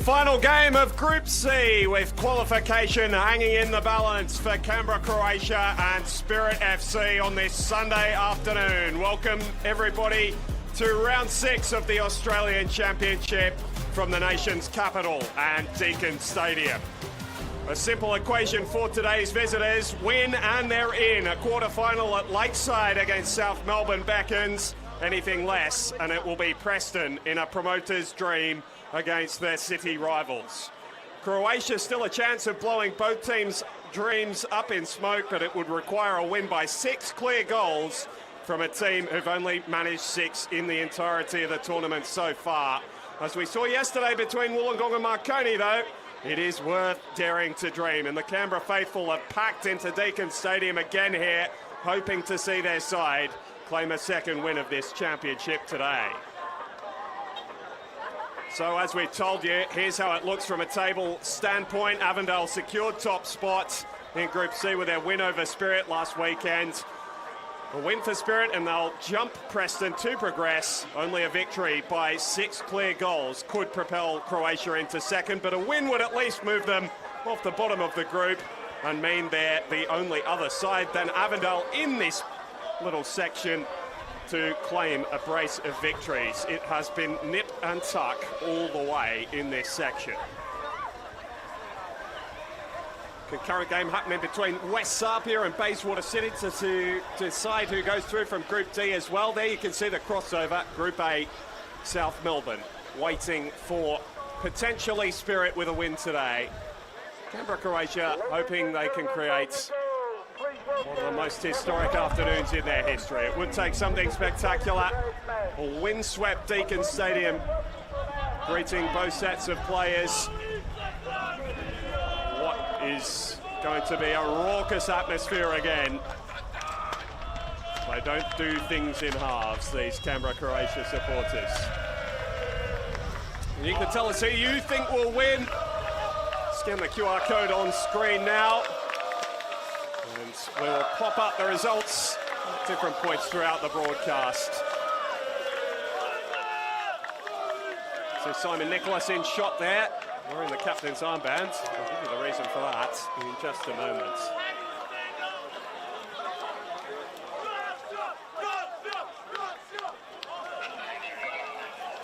Final game of Group C with qualification hanging in the balance for Canberra, Croatia and Spirit FC on this Sunday afternoon. Welcome everybody to round 6 of the Australian Championship from the nation's capital and Deakin Stadium. A simple equation for today's visitors: win and they're in. A quarter-final at Lakeside against South Melbourne beckons. Anything less and it will be Preston in a promoter's dream against their city rivals. Croatia still a chance of blowing both teams' dreams up in smoke, but it would require a win by 6 clear goals from a team who've only managed 6 in the entirety of the tournament so far. As we saw yesterday between Wollongong and Marconi, though, it is worth daring to dream, and the Canberra faithful are packed into Deakin Stadium again here, hoping to see their side claim a second win of this championship today. So as we told you, here's how it looks from a table standpoint. Avondale secured top spot in Group C with their win over Spirit last weekend. A win for Spirit and they'll jump Preston to progress. Only a victory by 6 clear goals could propel Croatia into second, but a win would at least move them off the bottom of the group and mean they're the only other side than Avondale in this little section to claim a brace of victories. It has been nip and tuck all the way in this section. Concurrent game happening between West Sarpia and Bayswater City to decide who goes through from Group D as well. There you can see the crossover. Group A, South Melbourne, waiting for potentially Spirit with a win today. Canberra, Croatia, hoping they can create one of the most historic afternoons in their history. It would take something spectacular. A windswept Deakin Stadium greeting both sets of players. What is going to be a raucous atmosphere again. They don't do things in halves, these Canberra, Croatia supporters. And you can tell us who you think will win. Scan the QR code on screen now. And we will pop up the results at different points throughout the broadcast. So Simon Nicholas in shot there, wearing the captain's armband. I'll give you the reason for that in just a moment.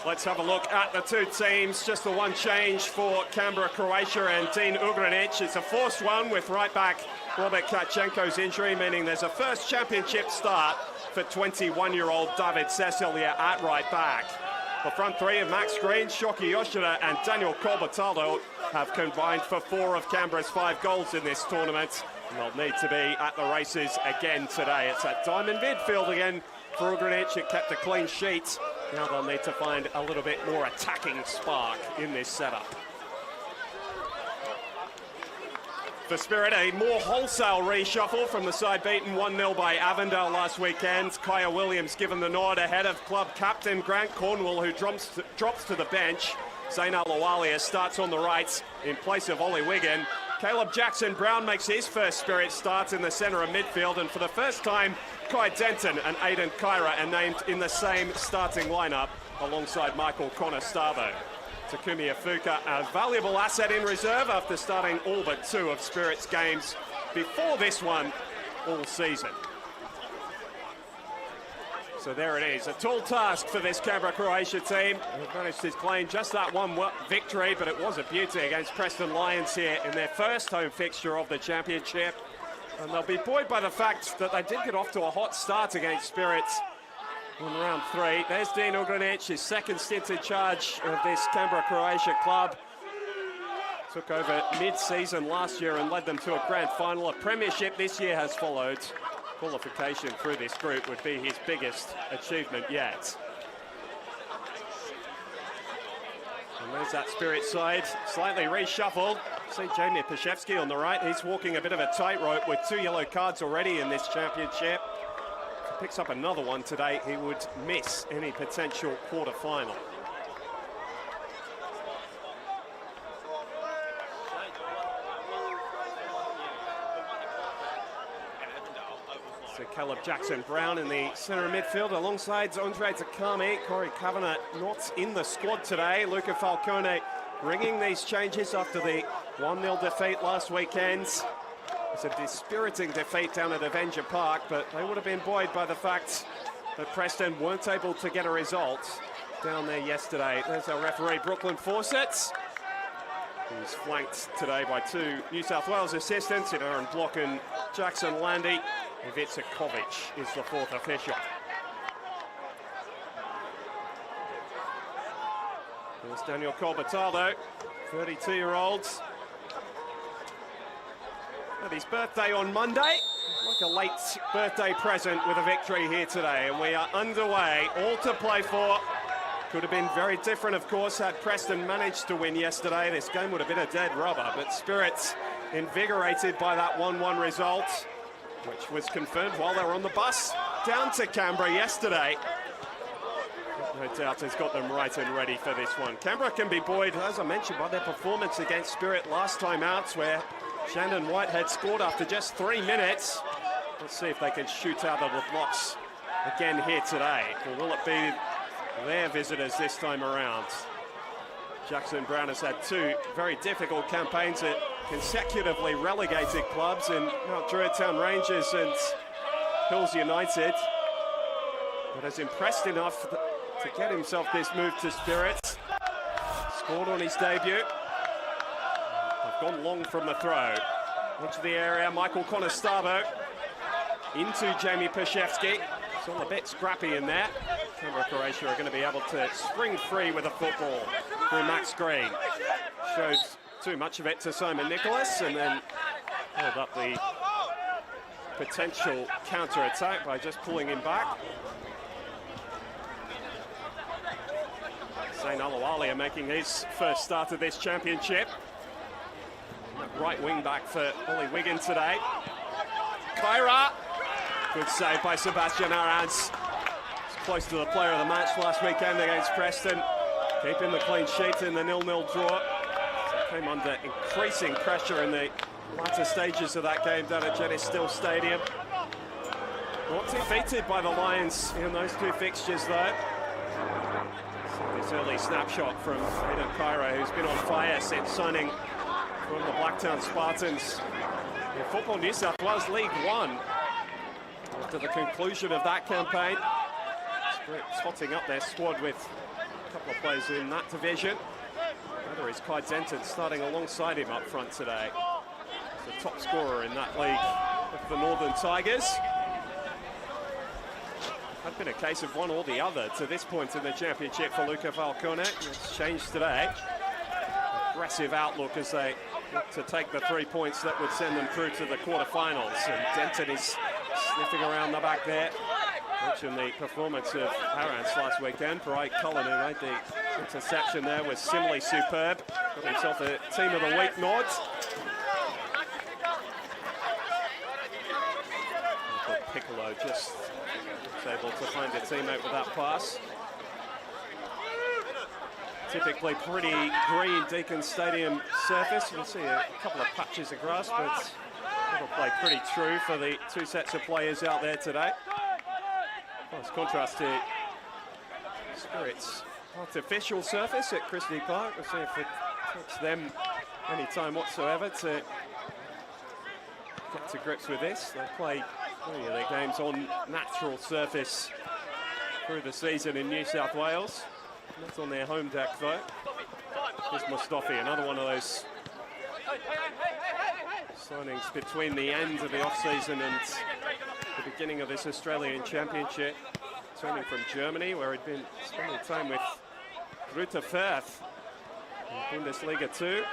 Let's have a look at the two teams. Just the one change for Canberra, Croatia and Dean Ugrinic. It's a forced one with right back Robert Kachenko's injury, meaning there's a first championship start for 21-year-old David Cecilia at right back. The front three of Max Green, Shoki Yoshida and Daniel Corbataldo have combined for 4 of Canberra's 5 goals in this tournament. And they'll need to be at the races again today. It's at diamond midfield again for Ugrinic. It kept a clean sheet. Now they'll need to find a little bit more attacking spark in this setup. For Spirit, a more wholesale reshuffle from the side beaten 1-0 by Avondale last weekend. Kaya Williams given the nod ahead of club captain Grant Cornwall, who drops to the bench. Zainal Lawalia starts on the right in place of Ollie Wigan. Caleb Jackson-Brown makes his first Spirit start in the centre of midfield, and for the first time, Kai Denton and Aidan Kyra are named in the same starting lineup alongside Michael Conestado. Takumi Afuka, a valuable asset in reserve after starting all but 2 of Spirit's games before this one all season. So there it is, a tall task for this Canberra-Croatia team. They've managed to claim just that one victory, but it was a beauty against Preston Lions here in their first home fixture of the championship. And they'll be buoyed by the fact that they did get off to a hot start against Spirit in round 3. There's Dean Ugrinic, his second stint in charge of this Canberra-Croatia club. Took over mid-season last year and led them to a grand final. A premiership this year has followed. Qualification through this group would be his biggest achievement yet. And there's that Spirit side, slightly reshuffled. See Jamie Pashevsky on the right. He's walking a bit of a tightrope with 2 yellow cards already in this championship. If he picks up another one today, he would miss any potential quarter-final. So Caleb Jackson-Brown in the centre of midfield alongside Andre Takami. Corey Kavanagh not in the squad today. Luca Falcone bringing these changes after the 1-0 defeat last weekend. It's a dispiriting defeat down at Avenger Park, but they would have been buoyed by the fact that Preston weren't able to get a result down there yesterday. There's our referee, Brooklyn Fawcett, who's flanked today by two New South Wales assistants in Aaron Block and Jackson Landy. Ivica Kovic is the fourth official. There's Daniel Colbertado, 32-year-old. Had his birthday on Monday. Like a late birthday present with a victory here today. And we are underway, all to play for. Could have been very different, of course, had Preston managed to win yesterday. This game would have been a dead rubber, but Spirits invigorated by that 1-1 result, which was confirmed while they were on the bus down to Canberra yesterday. No doubt has got them right and ready for this one. Canberra can be buoyed, as I mentioned, by their performance against Spirit last time out, where Shannon Whitehead scored after just 3 minutes. Let's see if they can shoot out of the blocks again here today. Or will it be their visitors this time around? Jackson Brown has had two very difficult campaigns at consecutively relegated clubs in Mount Druitt Rangers and Hills United, but has impressed enough to get himself this move to Spirits. Scored on his debut. They've gone long from the throw. Into the area, Michael Conestablo into Jamie Paszewski. It's all a bit scrappy in there. Canberra, Croatia are going to be able to spring free with a football through Max Green. Showed too much of it to Simon Nicholas and then held up the potential counter-attack by just pulling him back. Zane Alawali making his first start of this championship. Right wing back for Ollie Wiggin today. Kyra, good save by Sebastian Arans. Close to the player of the match last weekend against Preston, keeping the clean sheet in the 0-0 draw. So came under increasing pressure in the latter stages of that game down at Jenny Still Stadium. Not defeated by the Lions in those two fixtures though. So this early snapshot from Aidan Kyra, who's been on fire since signing from the Blacktown Spartans in Football New South Wales League One. After the conclusion of that campaign, totting up their squad with a couple of players in that division. The other is Kai Denton starting alongside him up front today. He's the top scorer in that league of the Northern Tigers. Had been a case of one or the other to this point in the championship for Luca Falcone. It's changed today. Aggressive outlook as they look to take the 3 points that would send them through to the quarterfinals. And Denton is sniffing around the back there. Mentioned the performance of Arans last weekend. Bright Cullen, who made the interception there, was similarly superb. Got himself a Team of the Week nod. Piccolo just was able to find a teammate with that pass. Typically pretty green Deakin Stadium surface. You can see a couple of patches of grass, but it'll play pretty true for the two sets of players out there today. Nice contrast to Spirit's artificial surface at Christie Park. We'll see if it takes them any time whatsoever to get to grips with this. They play many of their games on natural surface through the season in New South Wales. Not on their home deck though. Here's Mustafi, another one of those signings between the end of the off-season and the beginning of this Australian Championship, turning from Germany, where he'd been spending time with Grüter Fürth in Bundesliga 2.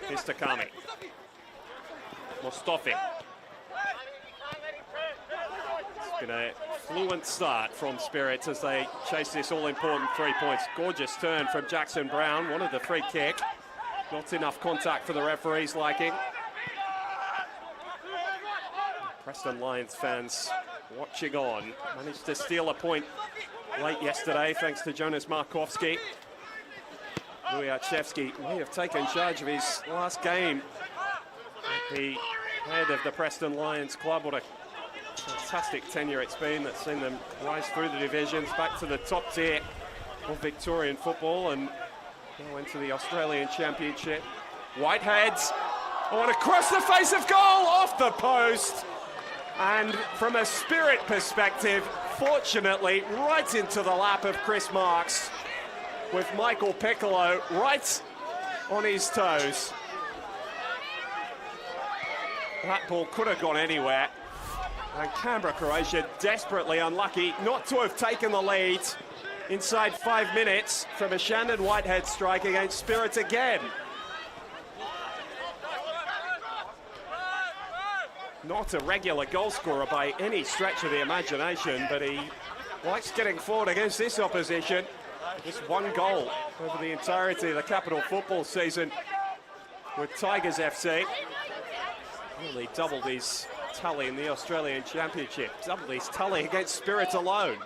Istakami. Mustafi. It's been a fluent start from Spirits as they chase this all-important 3 points. Gorgeous turn from Jackson Brown, wanted the free kick. Not enough contact for the referee's liking. Preston Lions fans watching on. Managed to steal a point late yesterday thanks to Jonas Markowski. Louis Archevsky may have taken charge of his last game at the head of the Preston Lions club. What a Fantastic tenure it's been that's seen them rise through the divisions back to the top tier of Victorian football and now into the Australian Championship. Whiteheads, and across the face of goal, off the post. And from a Spirit perspective, fortunately, right into the lap of Chris Marks, with Michael Piccolo right on his toes. That ball could have gone anywhere. And Canberra, Croatia, desperately unlucky not to have taken the lead inside 5 minutes from a Shandon Whitehead strike against Spirit again. Not a regular goal scorer by any stretch of the imagination, but he likes getting forward against this opposition. Just one goal over the entirety of the Capital football season with Tigers FC. Nearly doubled his tally in the Australian Championship. Doubled his tally against Spirit alone.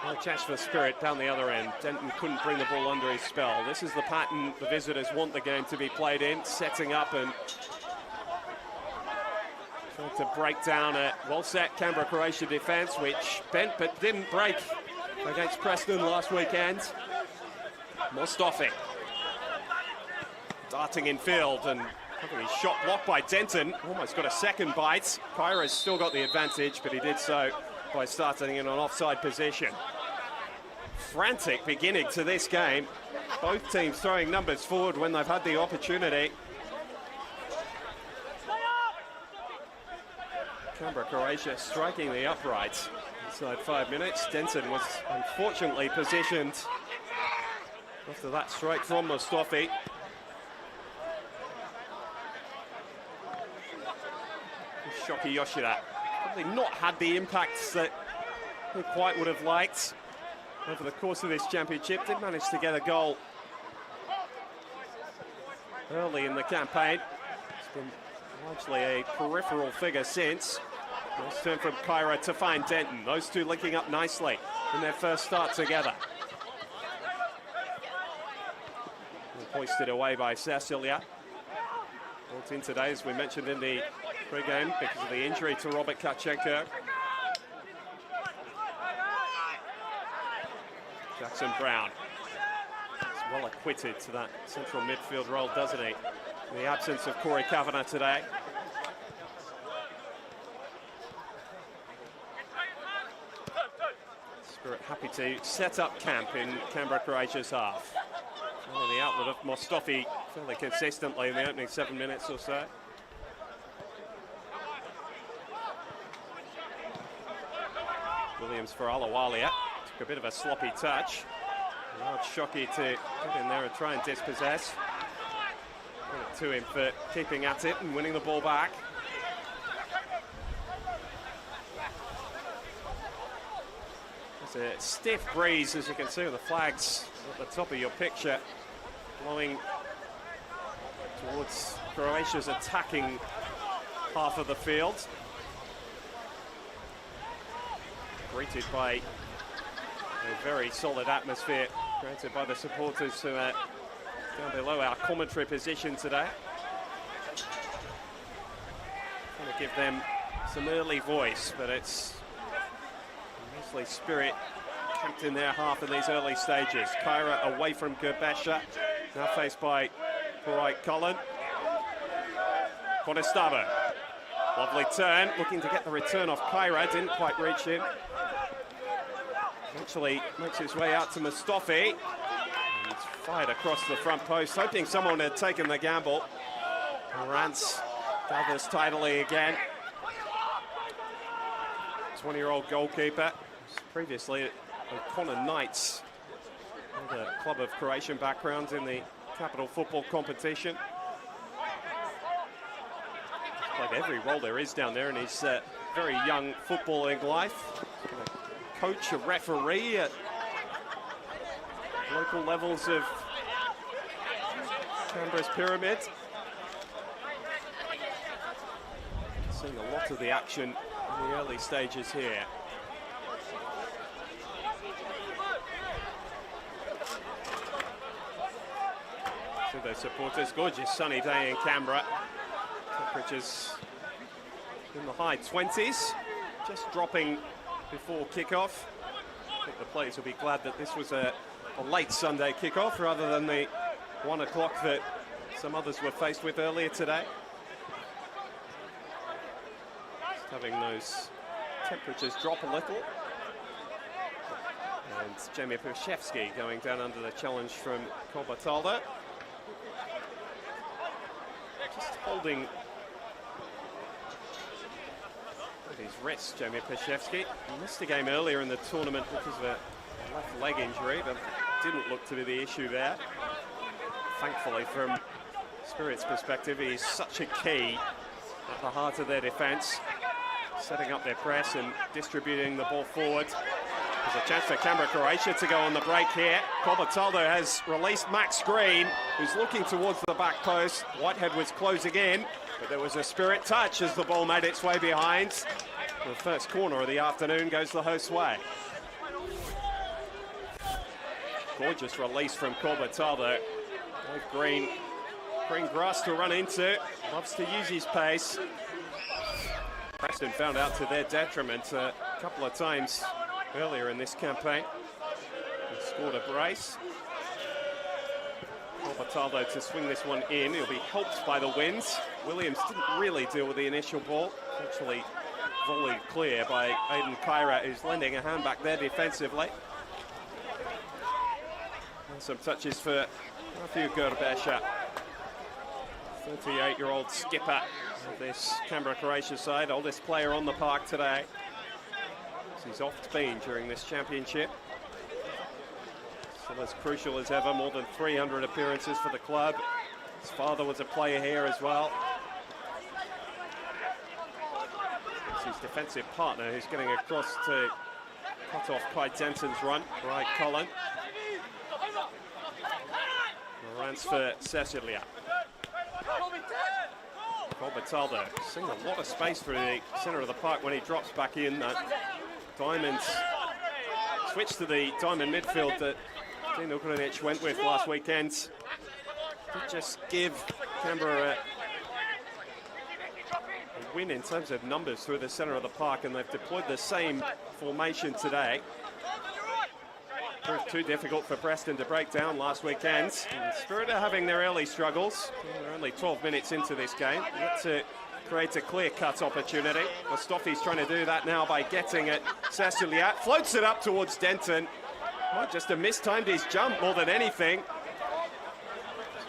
No chance for Spirit down the other end. Denton couldn't bring the ball under his spell. This is the pattern the visitors want the game to be played in, setting up and trying to break down a well-set Canberra Croatia defence, which bent but didn't break against Preston last weekend. Mustafi darting in field and having his shot blocked by Denton. Almost got a second bite. Kyra's still got the advantage, but he did so by starting in an offside position. Frantic beginning to this game. Both teams throwing numbers forward when they've had the opportunity. Canberra, Croatia striking the upright inside 5 minutes. Denton was unfortunately positioned after that strike from Mustafi. Shoki Yoshida probably not had the impacts that he quite would have liked over the course of this championship. Did manage to get a goal early in the campaign. It's been largely a peripheral figure since. Nice turn from Kyra to find Denton. Those two linking up nicely in their first start together. And hoisted away by Sasilia. Brought in today, as we mentioned in the pre-game, because of the injury to Robert Kachenko. Jackson Brown is well acquitted to that central midfield role, doesn't he? In the absence of Corey Kavanagh today. Spirit happy to set up camp in Canberra, Croatia's half. And the outlet of Mustafi fairly consistently in the opening 7 minutes or so. Williams for Alawalia. Took a bit of a sloppy touch. Now it's Shoki to get in there and try and dispossess. Credit to him for keeping at it and winning the ball back. There's a stiff breeze, as you can see with the flags at the top of your picture, blowing towards Croatia's attacking half of the field. Greeted by a very solid atmosphere created by the supporters who are down below our commentary position today. Trying to give them some early voice, but it's mostly Spirit camped in their half in these early stages. Kyra away from Gerbesha, now faced by Parai Cullen. Conestavo, lovely turn, looking to get the return off Kyra, didn't quite reach him. Eventually makes his way out to Mustafi. And it's fired across the front post, hoping someone had taken the gamble. Rance gathers tidily again. 20-year-old goalkeeper. Previously O'Connor Knights, a club of Croatian background in the Capital football competition. He's played every role there is down there in his very young footballing life. A coach, a referee at local levels of Canberra's pyramid. Seeing a lot of the action in the early stages here. To the supporters, gorgeous sunny day in Canberra. Temperatures in the high 20s, just dropping before kickoff. I think the players will be glad that this was a late Sunday kickoff rather than the 1 o'clock that some others were faced with earlier today. Just having those temperatures drop a little. And Jamie Pershevsky going down under the challenge from Kobataldo. Just holding his wrist, Jamie Pershevsky. He missed a game earlier in the tournament because of a left leg injury, but didn't look to be the issue there. Thankfully, from Spirit's perspective, he's such a key at the heart of their defence, setting up their press and distributing the ball forward. There's a chance for Canberra, Croatia to go on the break here. Kobataldo has released Max Green, who's looking towards the back post. Whitehead was closing in, but there was a Spirit touch as the ball made its way behind. The first corner of the afternoon goes the host's way. Gorgeous release from Kobataldo. Green grass to run into, loves to use his pace. Preston found out to their detriment a couple of times earlier in this campaign. He scored a brace. Kobataldo to swing this one in. He'll be helped by the winds. Williams didn't really deal with the initial ball. Actually volleyed clear by Aidan Kyra, who's lending a hand back there defensively. And some touches for Matthew Gerbesha, 38-year-old skipper of this Canberra, Croatia side, oldest player on the park today. He's oft been during this championship. Still as crucial as ever, more than 300 appearances for the club. His father was a player here as well. It's his defensive partner who's getting across to cut off Kai Denton's run, right Colin. Runs for Cecilia. Kobataldo seeing a lot of space through the centre of the park when he drops back in. Diamonds switch to the diamond midfield that Dean Ukrainic went with last weekend to just give Canberra a win in terms of numbers through the centre of the park, and they've deployed the same formation today. Proved too difficult for Preston to break down last weekend. And Spirit are having their early struggles. They're only 12 minutes into this game. Not to create a clear-cut opportunity. Mustophi's trying to do that now by getting at Cecilia. Floats it up towards Denton. Oh, just mistimed his jump more than anything.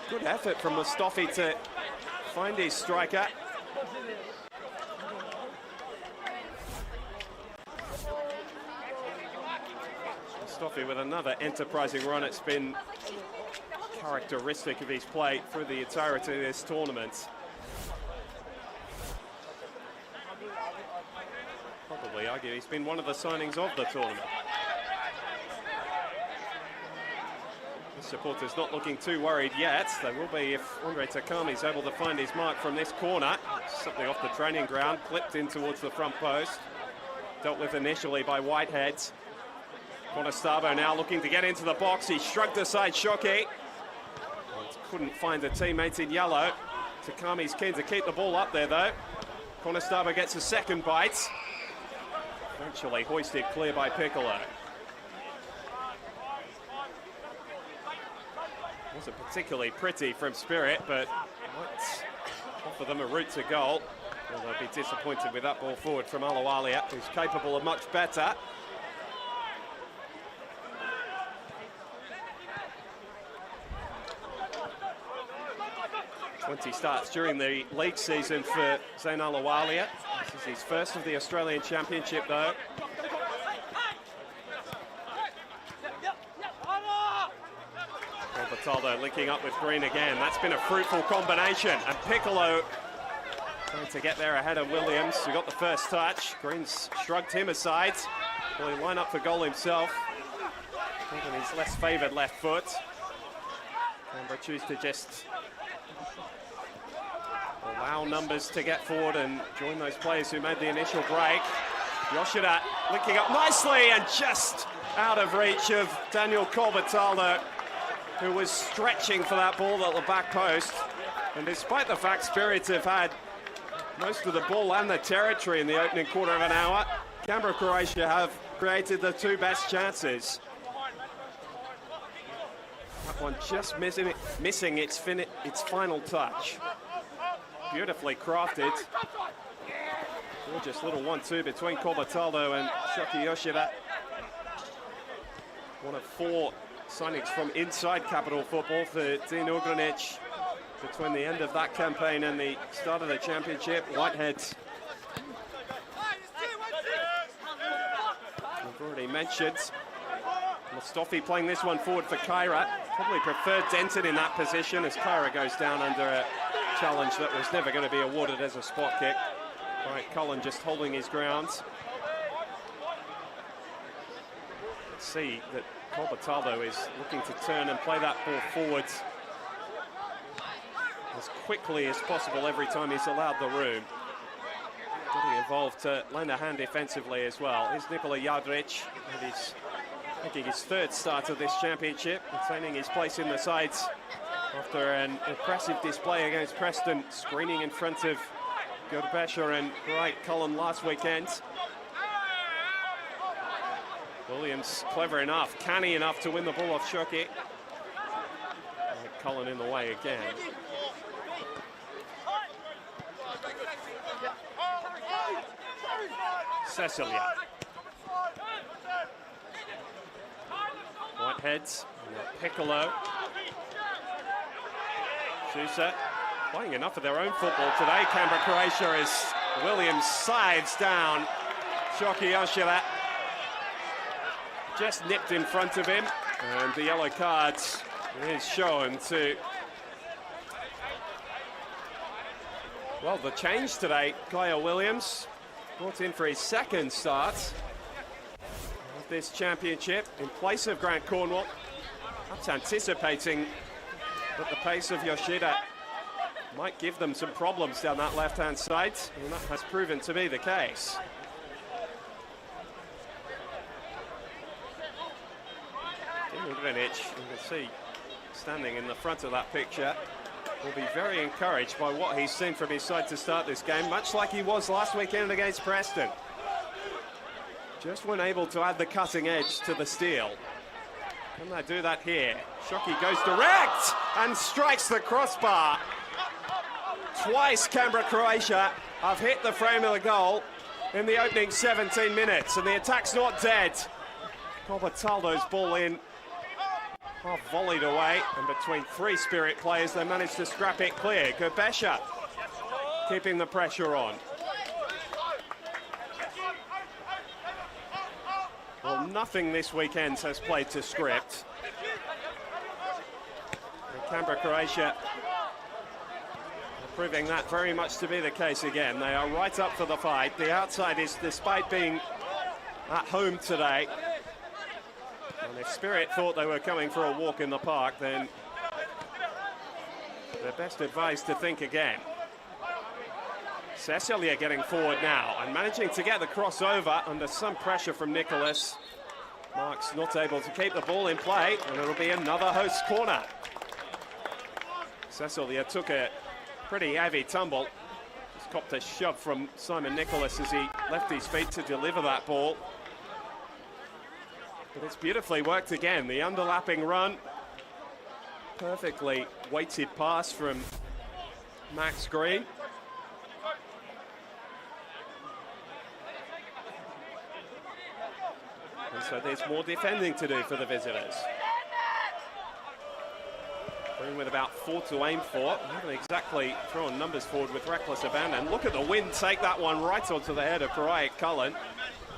Good effort from Mustafi to find his striker. Mustafi with another enterprising run. It's been characteristic of his play through the entirety of this tournament. Probably argue he's been one of the signings of the tournament. The supporters not looking too worried yet. They will be if Andre Takami is able to find his mark from this corner. Something off the training ground, clipped in towards the front post. Dealt with initially by Whitehead. Contestavo now looking to get into the box. He shrugged aside Shoki. Couldn't find a teammate in yellow. Takami's keen to keep the ball up there though. Contestavo gets a second bite. Eventually hoisted clear by Piccolo. Wasn't particularly pretty from Spirit, but might offer them a route to goal. Well, they'll be disappointed with that ball forward from Alawalia, who's capable of much better. 20 starts during the league season for Zain Alawalia. This is his first of the Australian Championship though. Kobataldo linking up with Green again. That's been a fruitful combination, and Piccolo trying to get there ahead of Williams, who got the first touch. Green's shrugged him aside. Will he line up for goal himself? Even his less favoured left foot. Canberra choose to just allow numbers to get forward and join those players who made the initial break. Yoshida linking up nicely and just out of reach of Daniel Kobataldo, who was stretching for that ball at the back post. And despite the fact Spirit have had most of the ball and the territory in the opening quarter of an hour. Canberra, Croatia have created the two best chances. That one just missing its final touch. Beautifully crafted. Gorgeous little 1-2 between Corbataldo and Shoki Yoshida. One of 4 signings from inside Capital Football for Dean Ugrinic between the end of that campaign and the start of the championship. Whiteheads, I've already mentioned. Mustafi playing this one forward for Kyra. Probably preferred Denton in that position as Kyra goes down under a challenge that was never going to be awarded as a spot kick. All right, Cullen just holding his ground. See that Corbataldo is looking to turn and play that ball forward as quickly as possible every time he's allowed the room. Getting involved to lend a hand defensively as well. Here's Nikola Jadric, and he's making his 3rd start of this championship, retaining his place in the sides after an impressive display against Preston, screening in front of Gerbesher and Wright Cullen last weekend. Williams clever enough, canny enough to win the ball off Shoki. Cullen in the way again. Cecilia. Whiteheads, Piccolo. Sousa playing enough of their own football today. Canberra, Croatia, as Williams sides down Shoki Yoshida. Just nipped in front of him, and the yellow card is shown to, well, the change today. Kyle Williams brought in for his 2nd start of this championship in place of Grant Cornwall. Perhaps anticipating that the pace of Yoshida might give them some problems down that left-hand side, and that has proven to be the case. Ugrinic, you can see standing in the front of that picture, will be very encouraged by what he's seen from his side to start this game, much like he was last weekend against Preston. Just weren't able to add the cutting edge to the steel. Can they do that here? Shoki goes direct and strikes the crossbar. Twice Canberra, Croatia have hit the frame of the goal in the opening 17 minutes, and the attack's not dead. Corbataldo's ball in, half volleyed away, and between 3 Spirit players they managed to scrap it clear. Gerbesher keeping the pressure on. Well, nothing this weekend has played to script. And Canberra, Croatia proving that very much to be the case again. They are right up for the fight. The outside is, despite being at home today, and if Spirit thought they were coming for a walk in the park, then they're best advised to think again. Cecilia getting forward now and managing to get the crossover under some pressure from Nicholas. Mark's not able to keep the ball in play, and it'll be another host corner. Cecilia took a pretty heavy tumble. Just copped a shove from Simon Nicholas as he left his feet to deliver that ball. But it's beautifully worked again. The underlapping run. Perfectly weighted pass from Max Green. And so there's more defending to do for the visitors. Green with about 4 to aim for. Haven't exactly thrown numbers forward with reckless abandon. Look at the wind take that one right onto the head of Wright Cullen.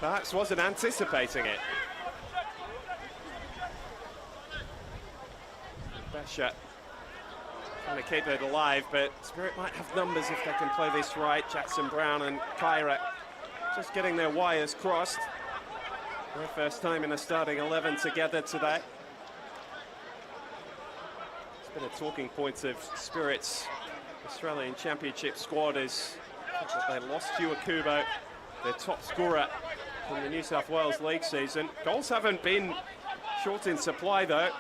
Perhaps wasn't anticipating it. Besha trying to keep it alive, but Spirit might have numbers if they can play this right. Jackson Brown and Kyra just getting their wires crossed. Their first time in a starting 11 together today. It's been a talking point of Spirit's Australian Championship squad is that they lost Hugh Akubo, their top scorer from the New South Wales League season. Goals haven't been short in supply though.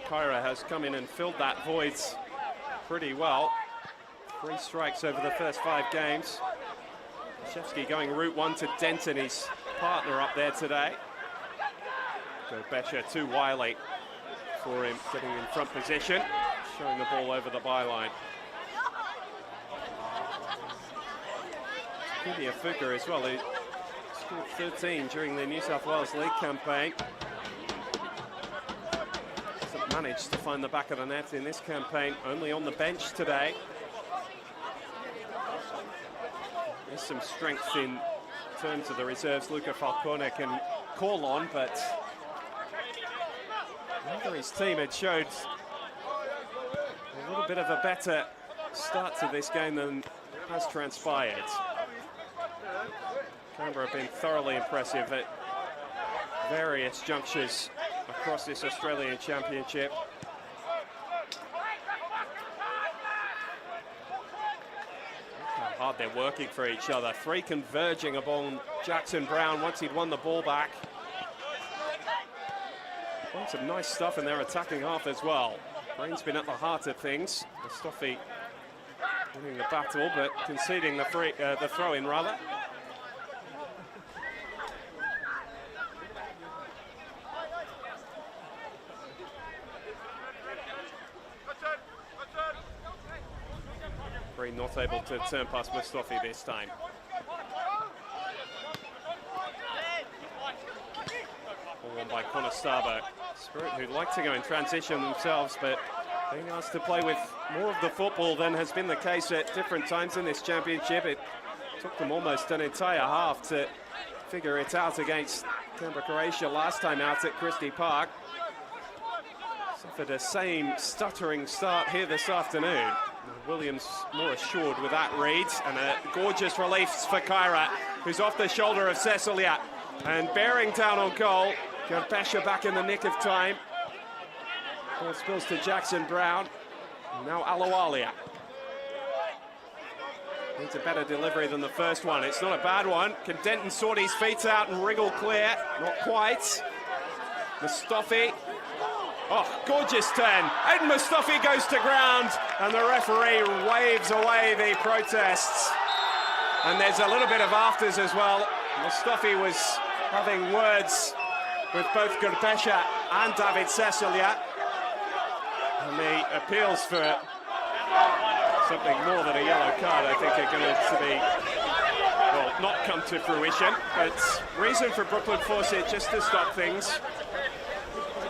Kyra has come in and filled that void pretty well. 3 strikes over the first 5 games. Krzyzewski going route 1 to Denton, his partner up there today. Croatia too wily for him, getting in front position, showing the ball over the byline. Maybe a figure as well. He scored 13 during the New South Wales League campaign. Hasn't managed to find the back of the net in this campaign, only on the bench today. There's some strength in terms of the reserves Luca Falcone can call on, but whether his team had showed a little bit of a better start to this game than has transpired. Canberra have been thoroughly impressive at various junctures across this Australian Championship. How hard they're working for each other. 3 converging upon Jackson Brown once he'd won the ball back. Some nice stuff in their attacking half as well. Green's been at the heart of things. Mustafi winning the battle, but conceding the throw-in rather. Green not able to turn past Mustafi this time. Ball won by Connor Starbuck. Spirit, who'd like to go in transition themselves, but being asked to play with more of the football than has been the case at different times in this championship. It took them almost an entire half to figure it out against Canberra, Croatia last time out at Christie Park. Suffered the same stuttering start here this afternoon. Williams more assured with that read, and a gorgeous relief for Kyra, who's off the shoulder of Cecilia and bearing down on goal. Croatia back in the nick of time. Ball spills to Jackson Brown. Now Alawalia. Needs a better delivery than the first one. It's not a bad one. Can Denton sort his feet out and wriggle clear? Not quite. Mustafi. Oh, gorgeous turn. Aiden Mustafi goes to ground, and the referee waves away the protests. And there's a little bit of afters as well. Mustafi was having words with both Croatia and David Cecilia. And the appeals for something more than a yellow card, I think, are going to be, well, not come to fruition. But reason for Brooklyn Fawcett just to stop things.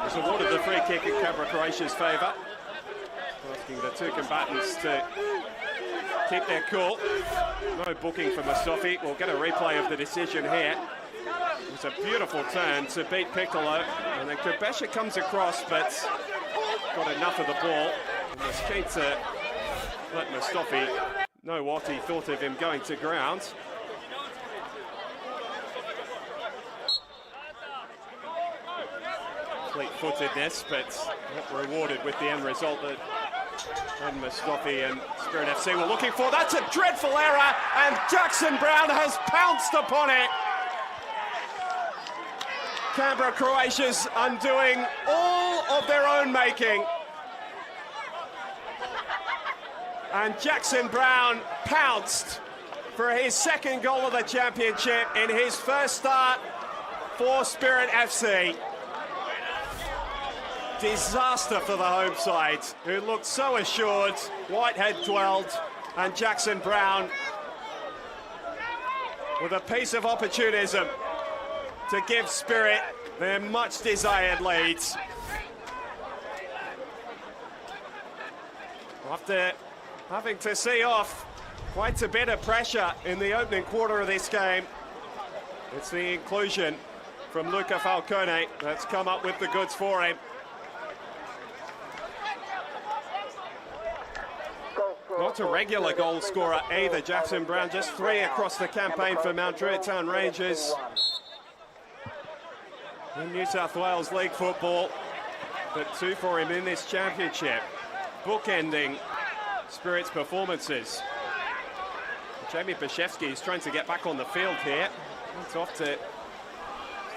Was awarded the free kick in Canberra, Croatia's favour. Asking the 2 combatants to keep their cool. No booking for Mustafi. We'll get a replay of the decision here. It's a beautiful turn to beat Piccolo, and then Croatia comes across, but got enough of the ball. And was keen to let Mustafi know what he thought of him going to ground. Fleet-footedness, but not rewarded with the end result that Mustafi and Spirit FC were looking for. That's a dreadful error, and Jackson Brown has pounced upon it. Canberra, Croatia's undoing all of their own making. And Jackson Brown pounced for his 2nd goal of the championship in his first start for Spirit FC. Disaster for the home side, who looked so assured. Whitehead dwelled, and Jackson Brown with a piece of opportunism to give Spirit their much desired lead. After having to see off quite a bit of pressure in the opening quarter of this game, it's the inclusion from Luca Falcone that's come up with the goods for him. Not a regular goal scorer either, Jackson Brown, just 3 across the campaign for Mount Druitt Town Rangers in New South Wales League football, but 2 for him in this championship, bookending Spirit's performances. Jamie Bashevsky is trying to get back on the field here. It's off to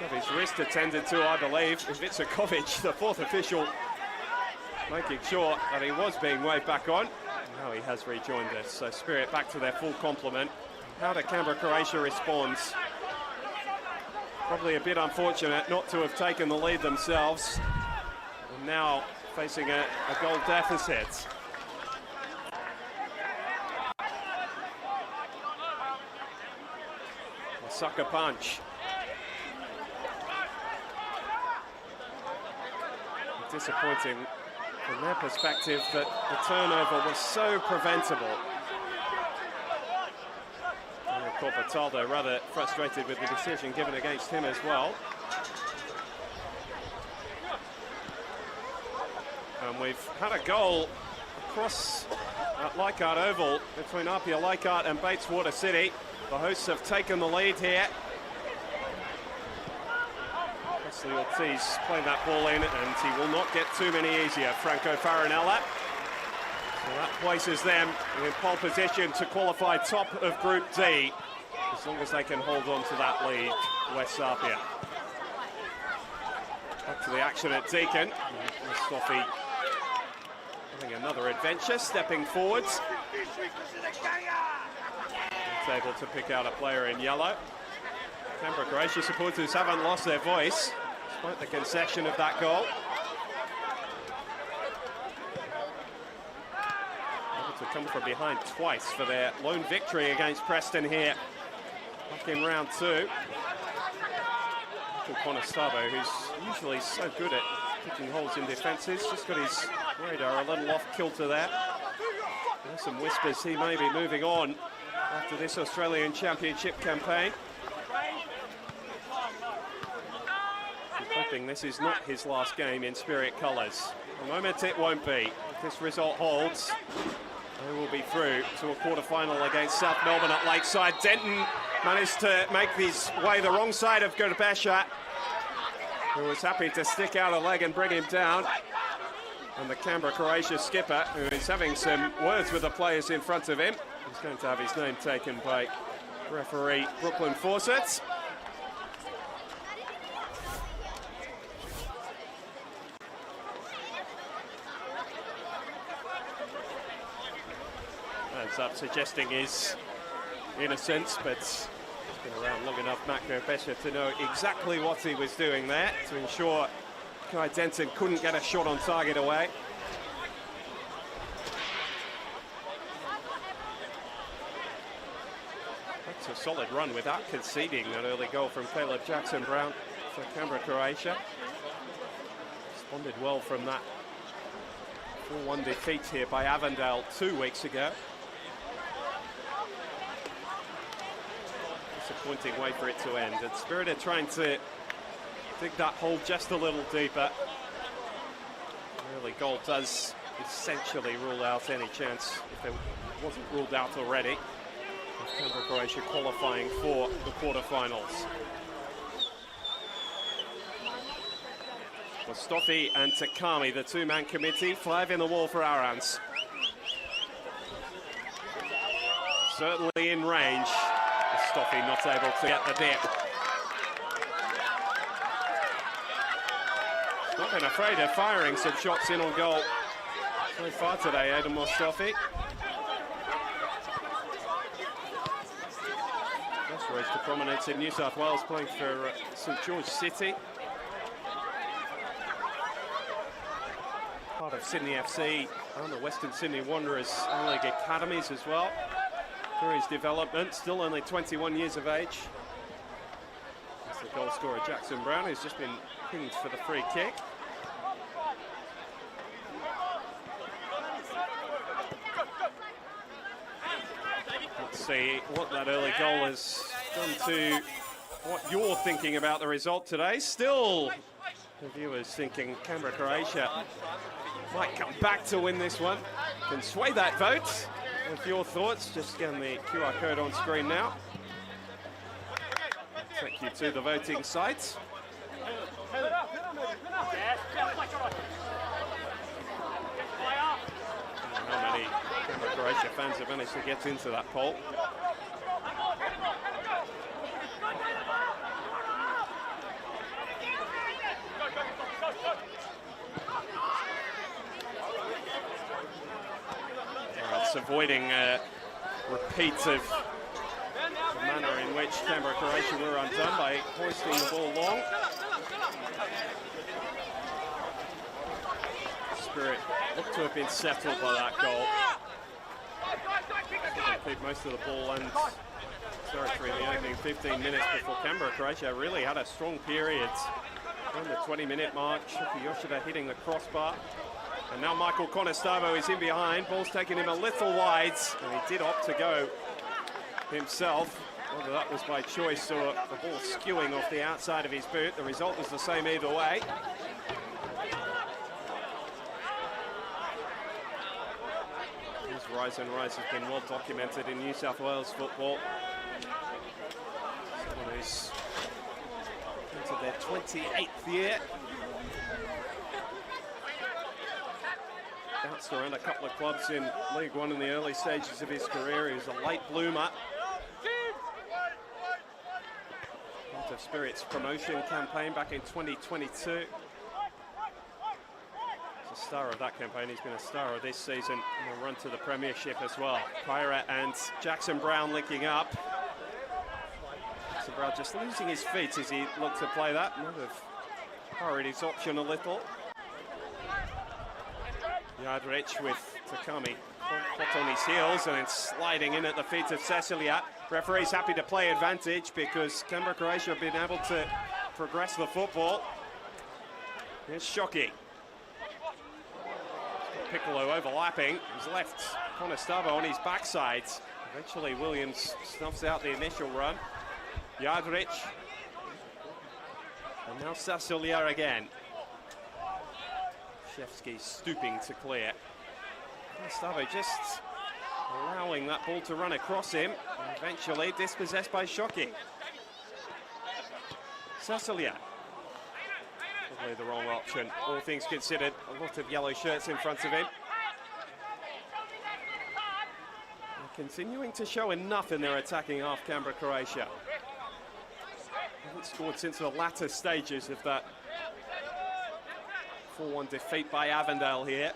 have his wrist attended to, I believe. Vicakovic, the 4th official, making sure that he was being waved back on. Now he has rejoined us, so Spirit back to their full complement. How did Canberra, Croatia responds? Probably a bit unfortunate not to have taken the lead themselves. And now facing a goal deficit. A sucker punch. Disappointing from their perspective that the turnover was so preventable. Corpataldo rather frustrated with the decision given against him as well. And we've had a goal across Leichhardt Oval between Apia Leichhardt and Bayswater City. The hosts have taken the lead here. Wesley Ortiz playing that ball in, and he will not get too many easier. Franco Farinella. So that places them in pole position to qualify top of Group D, as long as they can hold on to that lead, West Apia. Back to the action at Deakin. Mustafi having another adventure, stepping forwards. He's able to pick out a player in yellow. Canberra, Croatia supporters haven't lost their voice, despite the concession of that goal. Able to come from behind twice for their lone victory against Preston here. Back in round two. Conestado, who's usually so good at picking holes in defences, just got his radar a little off kilter there. There's some whispers he may be moving on after this Australian Championship campaign. He's hoping this is not his last game in Spirit colours. For the moment it won't be. If this result holds, they will be through to a quarter-final against South Melbourne at Lakeside. Denton managed to make his way the wrong side of Gurbesha, who was happy to stick out a leg and bring him down. And the Canberra, Croatia skipper, who is having some words with the players in front of him, is going to have his name taken by referee Brooklyn Fawcett. Hands up, suggesting his innocence, but he's been around long enough, Matt Gurbesha, to know exactly what he was doing there to ensure Kai Denton couldn't get a shot on target away. That's a solid run without conceding an early goal from Caleb Jackson-Brown for Canberra, Croatia. Responded well from that 4-1 defeat here by Avondale 2 weeks ago. Disappointing way for it to end. And Spirit are trying to dig that hole just a little deeper. The early goal does essentially rule out any chance, if it wasn't ruled out already, of Canberra, Croatia qualifying for the quarterfinals. Mustafi and Takami, the two-man committee, 5 in the wall for Arans. Certainly in range. Mustafi not able to get the dip. Not been afraid of firing some shots in on goal so far today, Adam Mustafi. Just rose to prominence in New South Wales, playing for St George City. Part of Sydney FC and the Western Sydney Wanderers A-League academies as well. Through his development, still only 21 years of age. That's the goal scorer Jackson-Brown, who's just been pinged for the free kick. Let's see what that early goal has done to what you're thinking about the result today. Still, the viewers thinking Canberra, Croatia might come back to win this one. Can sway that vote with your thoughts. Just scan the QR code on screen now. Take you to the voting site. How many Canberra, Croatia fans have managed to get into that poll? just avoiding a repeat of the manner in which Canberra Croatia were undone by hoisting the ball long. Spirit looked to have been settled by that goal. Keep most of the ball and territory in the opening 15 minutes before Canberra Croatia really had a strong period. On the 20-minute mark, Shoki Yoshida hitting the crossbar. And now Michael Conestavo is in behind. Ball's taking him a little wide, and he did opt to go himself. Whether that was by choice or the ball skewing off the outside of his boot, the result was the same either way. His rise and rise has been well documented in New South Wales football. Someone who's into their 28th year. Bounced around a couple of clubs in League One in the early stages of his career. He was a late bloomer. Part of Spirit's promotion campaign back in 2022. He's a star of that campaign. He's been a star of this season in a run to the Premiership as well. Kyra and Jackson Brown linking up. Jackson Brown just losing his feet as he looked to play that. Might have hurried his option a little. Yardrich with Takami hot on his heels and then sliding in at the feet of Cecilia. Referee's happy to play advantage because Canberra Croatia have been able to progress the football. Here's Shoki. Piccolo overlapping. He's left Conestavo on his backside. Eventually Williams snuffs out the initial run. Yardrich. And now Cecilia again. Shevsky stooping to clear. Conestavo just allowing that ball to run across him. And eventually dispossessed by Shoki. Cecilia. Probably the wrong option. All things considered, a lot of yellow shirts in front of him. And continuing to show enough in their attacking half, Canberra Croatia. Haven't scored since the latter stages of that 4-1 defeat by Avondale here.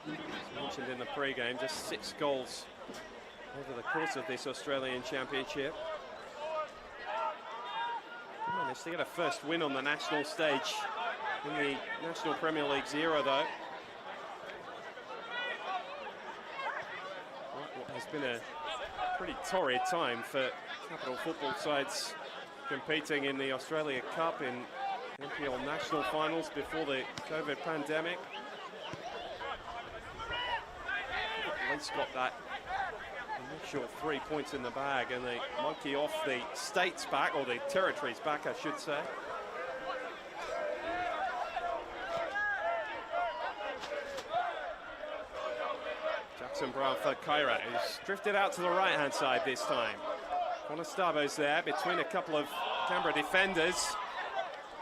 As mentioned in the pre-game, just 6 goals over the course of this Australian Championship. Managed to get a first win on the national stage in the National Premier League's era, though. What has been a pretty torrid time for capital football sides competing in the Australia Cup in NPL national finals before the COVID pandemic. At least got that initial 3 points in the bag, and they monkey off the states back, or the territories back, I should say. Jackson Brown for Kyra, who's drifted out to the right-hand side this time. Conestavo's there between a couple of Canberra defenders.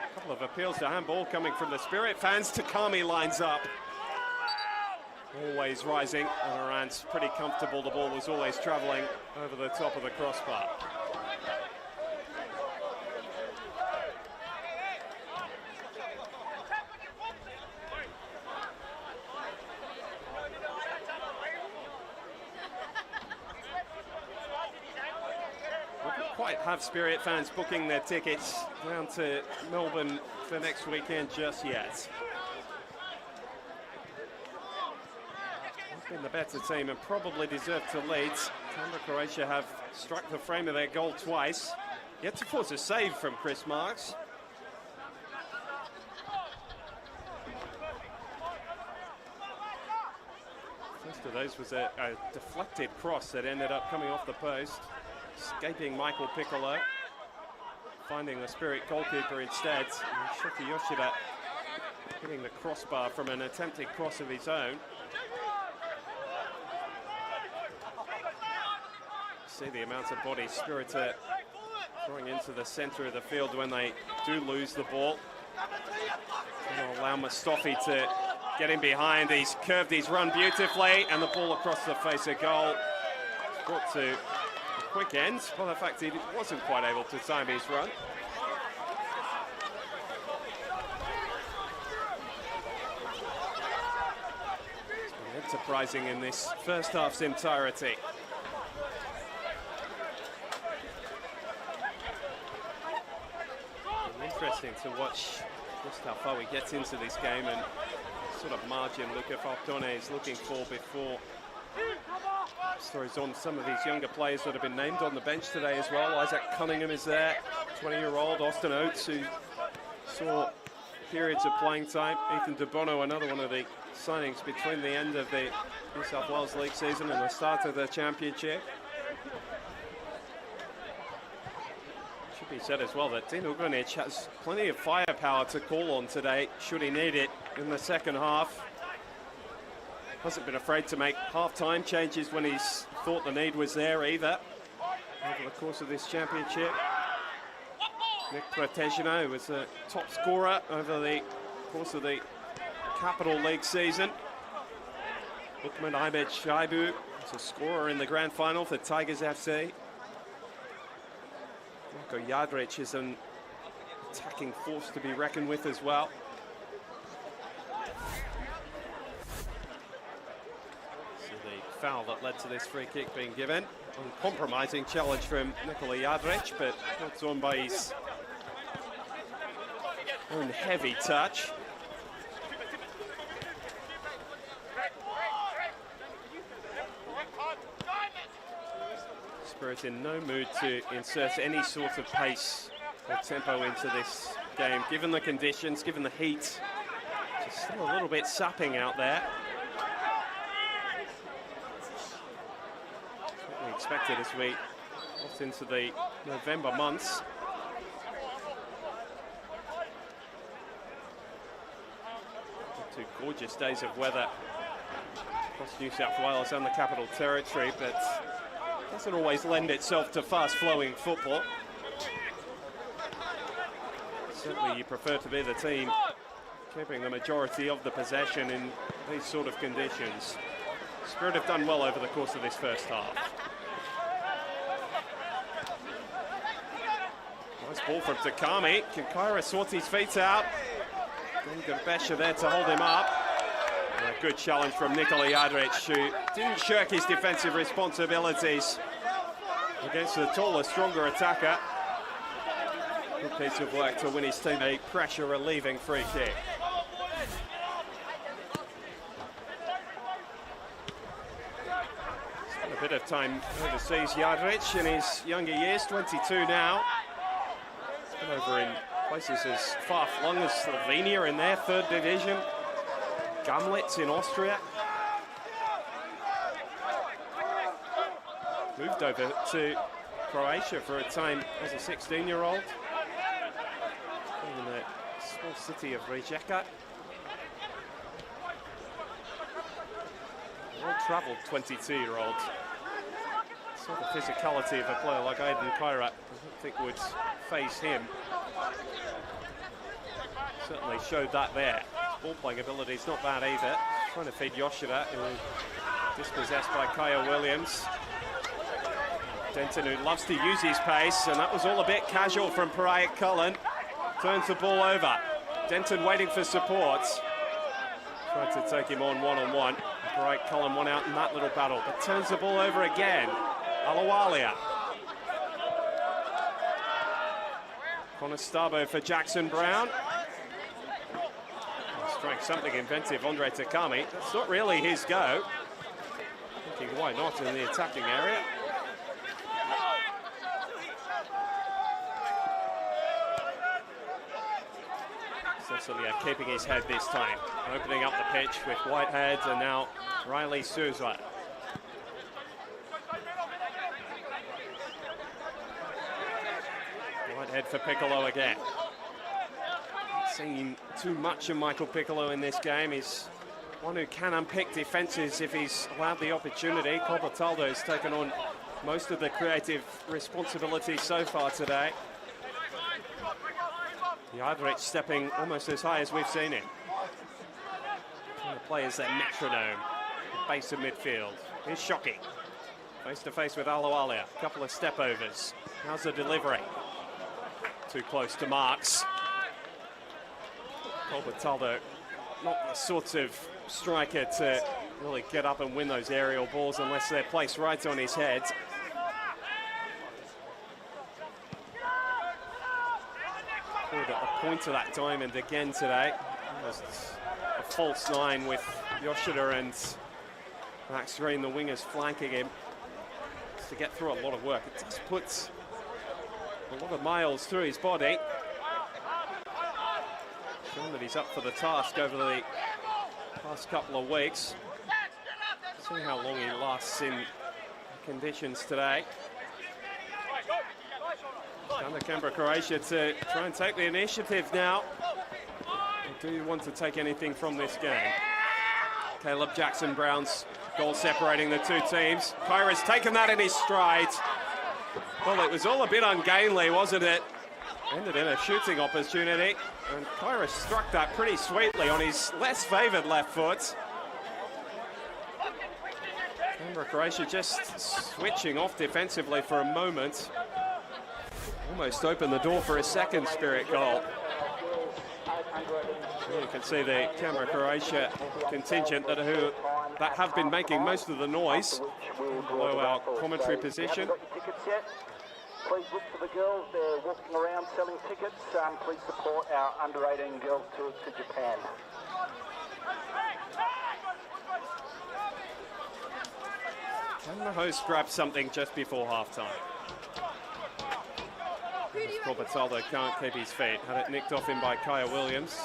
A couple of appeals to handball coming from the Spirit fans. Takami lines up. Always rising, and Iran's pretty comfortable. The ball was always travelling over the top of the crossbar. We don't quite have Spirit fans booking their tickets down to Melbourne for next weekend just yet. Been the better team and probably deserved to lead. Canberra Croatia have struck the frame of their goal twice. Yet to force a save from Chris Marks. First of those was a deflected cross that ended up coming off the post, escaping Michael Piccolo, finding the Spirit goalkeeper instead. Shoki Yoshida hitting the crossbar from an attempted cross of his own. See the amount of body Spirit are throwing into the centre of the field when they do lose the ball. Going to allow Mustafi to get in behind. He's curved his run beautifully, and the ball across the face of goal. Brought to a quick end by the fact he wasn't quite able to time his run. enterprising in this first half's entirety. Interesting to watch just how far we get into this game and sort of margin Luca Falcone is looking for before stories on some of these younger players that have been named on the bench today as well. Isaac Cunningham is there, 20-year-old Austin Oates, who saw periods of playing time. Ethan De Bono, another one of the signings between the end of the New South Wales League season and the start of the championship. Should be said as well that Dean Ugrinic has plenty of firepower to call on today, should he need it in the second half. Hasn't been afraid to make half-time changes when he's thought the need was there either over the course of this championship. Nick Pratejino was the top scorer over the course of the Capital League season. Lukman Ahmed Shaibu was a scorer in the grand final for Tigers FC. Marko Jadric is an attacking force to be reckoned with as well. So the foul that led to this free kick being given. Uncompromising challenge from Nikola Jadric, but knocked on by his own heavy touch. Spirit in no mood to insert any sort of pace or tempo into this game, given the conditions, given the heat. Just still a little bit sapping out there. That's what we expected as we got into the November months. Two gorgeous days of weather across New South Wales and the Capital Territory, but doesn't always lend itself to fast-flowing football. Certainly you prefer to be the team keeping the majority of the possession in these sort of conditions. Spirit have done well over the course of this first half. Nice ball from Takami. Can Kyra sort his feet out? Gambesha there to hold him up. And a good challenge from Nikola Jadric, who didn't shirk his defensive responsibilities against the taller, stronger attacker. Good piece of work to win his team a pressure-relieving free kick. Spent a bit of time overseas, Jadric, in his younger years, 22 now. Been over in places as far-flung as Slovenia in their third division. Gamlitz in Austria. Moved over to Croatia for a time as a 16-year-old. In the small city of Rijeka. Well-travelled 22-year-old. Sort of physicality of a player like Aidan Kyra, I don't think would faze him. Certainly showed that there. Ball-playing ability is not bad either. Trying to feed Yoshida, who dispossessed by Kaya Williams. Denton, who loves to use his pace, and that was all a bit casual from Parayak Cullen. Turns the ball over. Denton waiting for support. Tried to take him on one-on-one. Parayak Cullen won out in that little battle, but turns the ball over again. Alawalia. Conestabo for Jackson Brown. Trying something inventive, Andre Takami. That's not really his go. Thinking why not in the attacking area. Cecilia keeping his head this time. Opening up the pitch with Whitehead and now Riley Souza. Whitehead for Piccolo again. Seen too much of Michael Piccolo in this game. He's one who can unpick defences if he's allowed the opportunity. Corbataldo's taken on most of the creative responsibility so far today. Jadric stepping almost as high as we've seen him. And the players their metronome, the base of midfield. Here's Shockey. Face to face with Alawalia. A couple of step overs. How's the delivery? Too close to Marks. Corbataldo, not the sort of striker to really get up and win those aerial balls unless they're placed right on his head. At the point of that diamond again today. Almost a false nine with Yoshida and Max Green, the wingers, flanking him. Just to get through a lot of work. It just puts a lot of miles through his body. Showing that he's up for the task over the past couple of weeks. See how long he lasts in conditions today. Down to Canberra, Croatia to try and take the initiative now. They do want to take anything from this game. Caleb Jackson-Brown's goal separating the two teams. Kyra's taken that in his stride. Well, it was all a bit ungainly, wasn't it? Ended in a shooting opportunity. And Kyra struck that pretty sweetly on his less favoured left foot. Canberra, Croatia just switching off defensively for a moment. Almost opened the door for a second Spirit goal. You can see the Canberra, Croatia contingent that have been making most of the noise below our commentary position. Please look for the girls. They're walking around selling tickets. Please support our under-18 girls tour to Japan. Can the host grab something just before half-time? Corbataldo can't keep his feet. Had it nicked off him by Kaya Williams.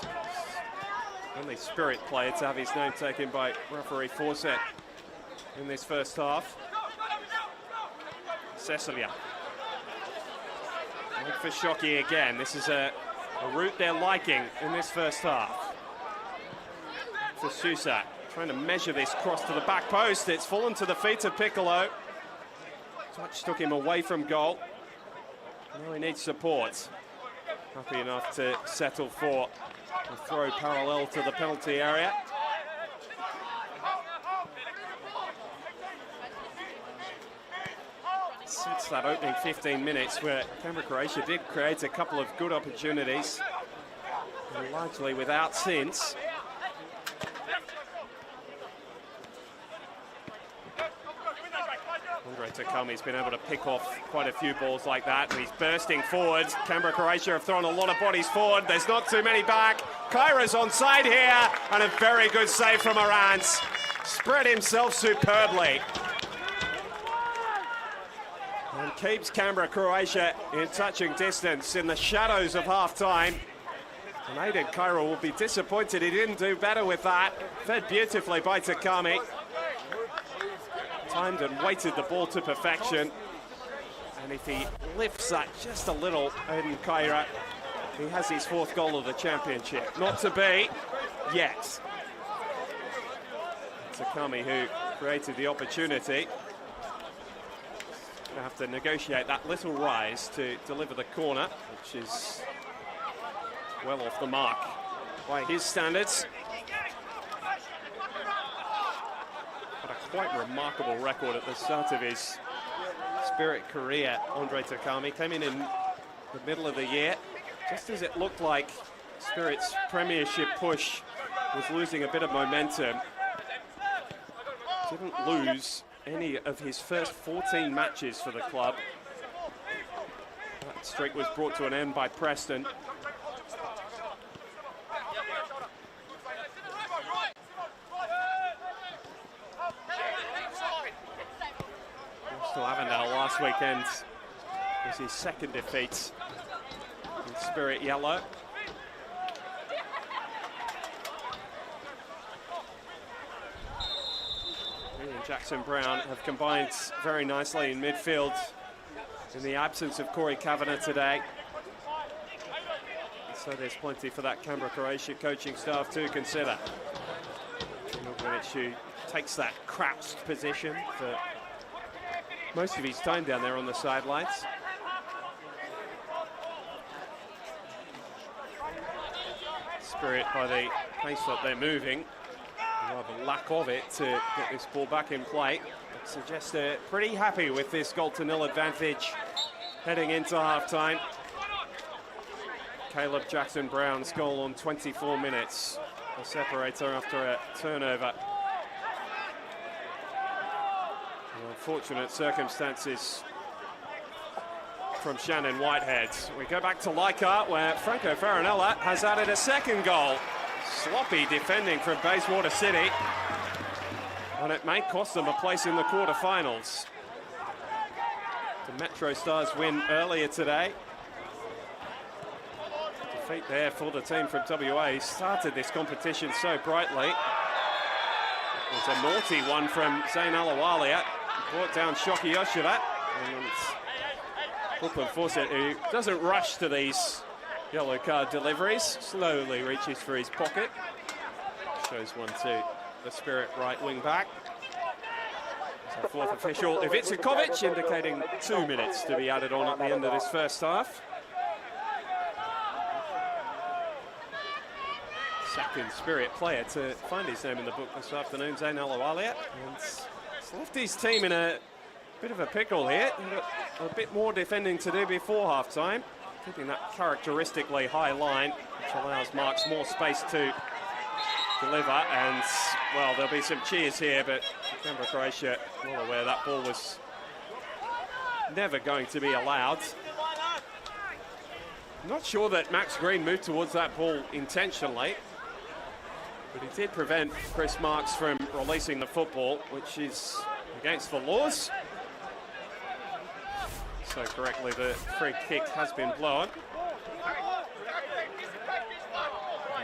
Only Spirit player to have his name taken by referee Fawcett in this first half. Cecilia. Look for Shockey again. This is a route they're liking in this first half. For Susak, trying to measure this cross to the back post. It's fallen to the feet of Piccolo. Touch took him away from goal. Now he needs support. Happy enough to settle for a throw parallel to the penalty area. Since that opening 15 minutes where Canberra, Croatia did create a couple of good opportunities, and largely without since. Andre Takami's been able to pick off quite a few balls like that, and he's bursting forward. Canberra, Croatia have thrown a lot of bodies forward. There's not too many back. Kyra's onside here, and a very good save from Arantz. Spread himself superbly. And keeps Canberra, Croatia in touching distance in the shadows of half-time. And Aidan Kyra will be disappointed he didn't do better with that. Fed beautifully by Takami. Timed and weighted the ball to perfection. And if he lifts that just a little, Aidan Kyra, he has his fourth goal of the championship. Not to be yet. Takami, who created the opportunity, have to negotiate that little rise to deliver the corner, which is well off the mark by his standards. But a quite remarkable record at the start of his Spirit career. Andre Takami came in the middle of the year, just as it looked like Spirit's premiership push was losing a bit of momentum. Didn't lose any of his first 14 matches for the club. That streak was brought to an end by Preston. Still Avondale last weekend was his second defeat in Spirit yellow. Jackson-Brown have combined very nicely in midfield in the absence of Corey Kavanagh today. So there's plenty for that Canberra, Croatia coaching staff to consider. Who takes that crouched position for most of his time down there on the sidelines. Spirit, by the pace that they're moving, the lack of it to get this ball back in play, suggests they're pretty happy with this goal-to-nil advantage heading into half-time. Caleb Jackson-Brown's goal on 24 minutes, a separator after a turnover. unfortunate circumstances from Shannon Whitehead. We go back to Leichhardt, where Franco Farinella has added a second goal. Sloppy defending from Bayswater City, and it may cost them a place in the quarterfinals. The Metro Stars win earlier today. Defeat there for the team from WA. Started this competition so brightly. It was a naughty one from Zain Alawalia. Brought down Shoki Yoshida. And Brooklyn Fawcett, who doesn't rush to these yellow card deliveries, slowly reaches for his pocket. Shows one to the Spirit right wing back. So fourth official, Ivica, indicating 2 minutes to be added on at the end of this first half. Second Spirit player to find his name in the book this afternoon, Zain Alawalia. And it's left his team in a bit of a pickle here. A bit more defending to do before half-time. Keeping that characteristically high line, which allows Marks more space to deliver. And, well, there'll be some cheers here, but Canberra, Croatia, well aware that ball was never going to be allowed. Not sure that Max Green moved towards that ball intentionally, but he did prevent Chris Marks from releasing the football, which is against the laws. So correctly, the free kick has been blown.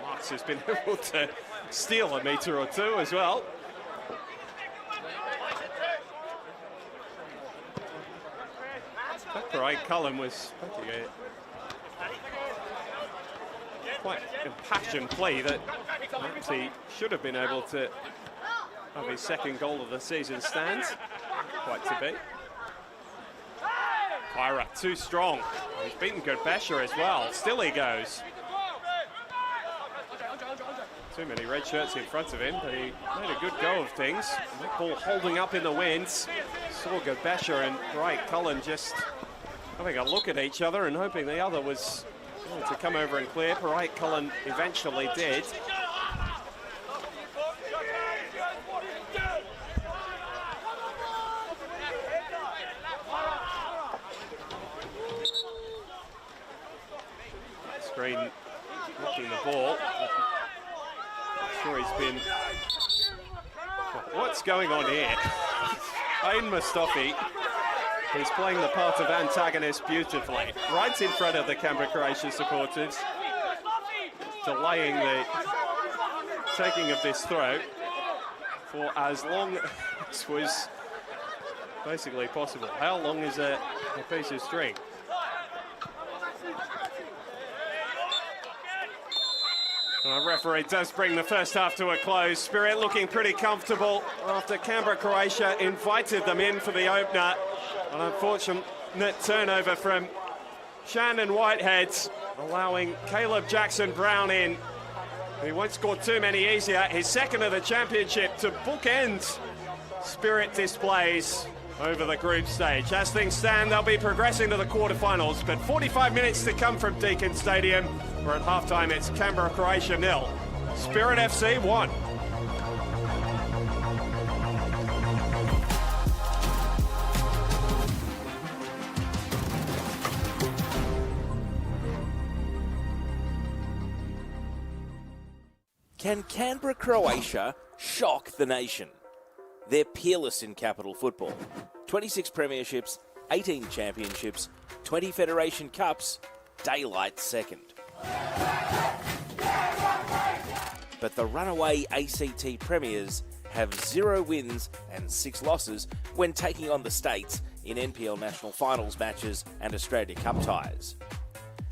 Marks has been able to steal a metre or two as well. That right, Cullen was making a quite impassioned play that perhaps he should have been able to have his second goal of the season stand. Quite to be. Kyra too strong. He's beaten Gerbesher as well. Still he goes. Too many red shirts in front of him, but he made a good go of things. That ball holding up in the winds. Saw Gerbesher and Bright Cullen just having a look at each other and hoping the other was going to come over and clear. Bright Cullen eventually did. Green blocking the ball. I'm sure he's been... What's going on here? Ayn Mustafi, he's playing the part of antagonist beautifully. Right in front of the Canberra Croatia supporters. Delaying the taking of this throw for as long as was basically possible. How long is a piece of string? The referee does bring the first half to a close. Spirit looking pretty comfortable after Canberra, Croatia invited them in for the opener. An unfortunate turnover from Shannon Whitehead, allowing Caleb Jackson-Brown in. He won't score too many easier. His second of the championship to bookend Spirit displays over the group stage. As things stand, they'll be progressing to the quarterfinals, but 45 minutes to come from Deakin Stadium, where at halftime it's Canberra, Croatia 0, Spirit FC 1. Can Canberra, Croatia shock the nation? They're peerless in capital football. 26 premierships, 18 championships, 20 Federation Cups, daylight second. But the runaway ACT premiers have 0 wins and 6 losses when taking on the States in NPL National Finals matches and Australia Cup ties.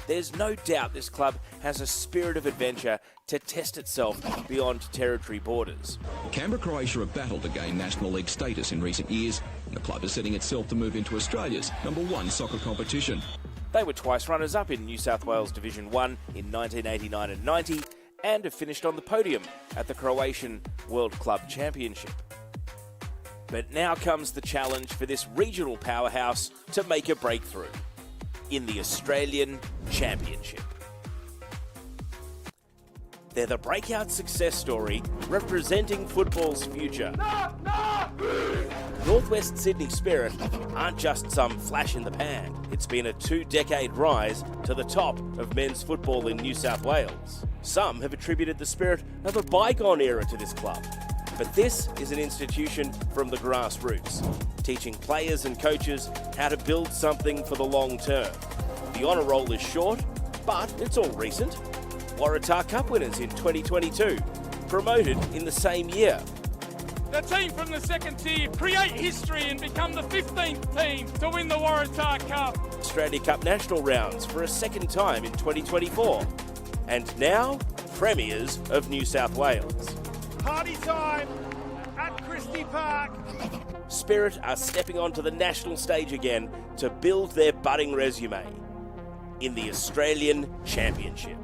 There's no doubt this club has a spirit of adventure to test itself beyond territory borders. Canberra, Croatia have battled to gain National League status in recent years, and the club is setting itself to move into Australia's #1 soccer competition. They were twice runners-up in New South Wales Division 1 in 1989 and 90, and have finished on the podium at the Croatian World Club Championship. But now comes the challenge for this regional powerhouse to make a breakthrough in the Australian Championship. They're the breakout success story representing football's future. Northwest Sydney Spirit aren't just some flash in the pan. It's been a 2-decade rise to the top of men's football in New South Wales. Some have attributed the spirit of a bygone era to this club. But this is an institution from the grassroots, teaching players and coaches how to build something for the long term. The honour roll is short, but it's all recent. Waratah Cup winners in 2022, promoted in the same year. The team from the second tier create history and become the 15th team to win the Waratah Cup. Australia Cup national rounds for a second time in 2024. And now, Premiers of New South Wales. Party time at Christie Park. Spirit are stepping onto the national stage again to build their budding resume in the Australian Championship.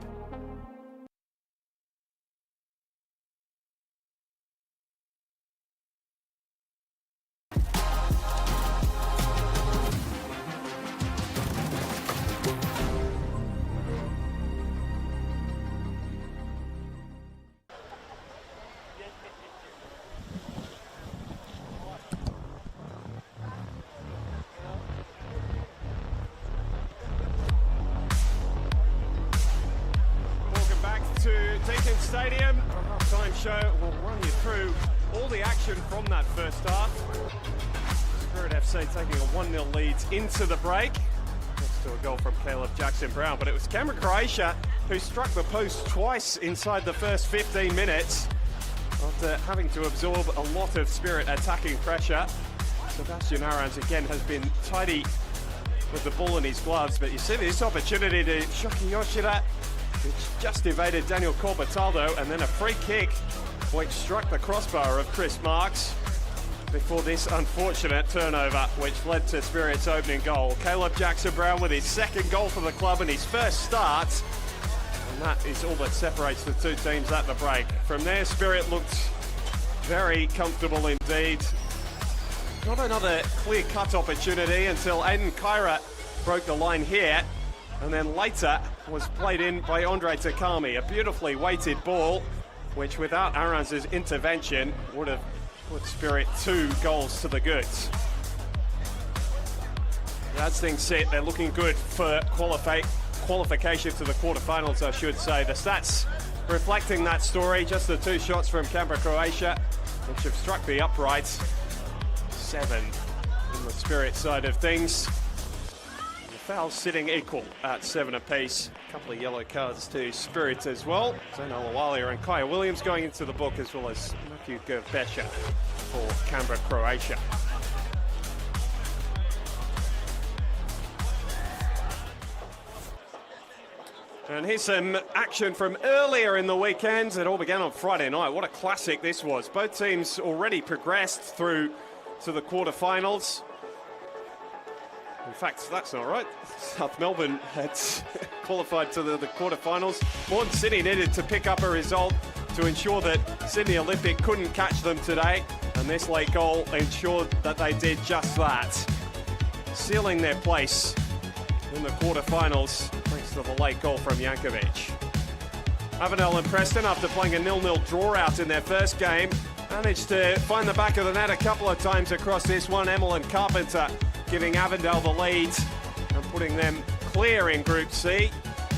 Deakin Stadium, our half-time show will run you through all the action from that first half. Spirit FC taking a 1-0 lead into the break, next to a goal from Caleb Jackson-Brown, but it was Canberra, Croatia who struck the post twice inside the first 15 minutes after having to absorb a lot of Spirit attacking pressure. Sebastian Arans again has been tidy with the ball in his gloves, but you see this opportunity to Shoki Yoshida, which just evaded Daniel Corbataldo, and then a free kick which struck the crossbar of Chris Marks before this unfortunate turnover which led to Spirit's opening goal. Caleb Jackson-Brown with his second goal for the club and his first start, and that is all that separates the two teams at the break. From there, Spirit looked very comfortable indeed. Not another clear-cut opportunity until Aiden Kyra broke the line here, and then later was played in by Andre Takami. A beautifully weighted ball, which without Arans' intervention would have put Spirit 2 goals to the goods. As things sit, they're looking good for qualification to the quarterfinals, I should say. The stats reflecting that story, just the 2 shots from Canberra, Croatia, which have struck the upright. 7 on the Spirit side of things. Fouls sitting equal at 7 apiece. A couple of yellow cards to Spirit as well. Zeno Lawalia and Kaya Williams going into the book, as well as Matthew Gervesha for Canberra, Croatia. And here's some action from earlier in the weekend. It all began on Friday night. What a classic this was. Both teams already progressed through to the quarterfinals. In fact, that's not right. South Melbourne had qualified to the quarterfinals. Moreton City needed to pick up a result to ensure that Sydney Olympic couldn't catch them today, and this late goal ensured that they did just that, sealing their place in the quarterfinals thanks to the late goal from Jankovic. Avondale and Preston, after playing a 0-0 draw out in their first game, managed to find the back of the net a couple of times across this one. Emil and Carpenter giving Avondale the lead and putting them clear in Group C.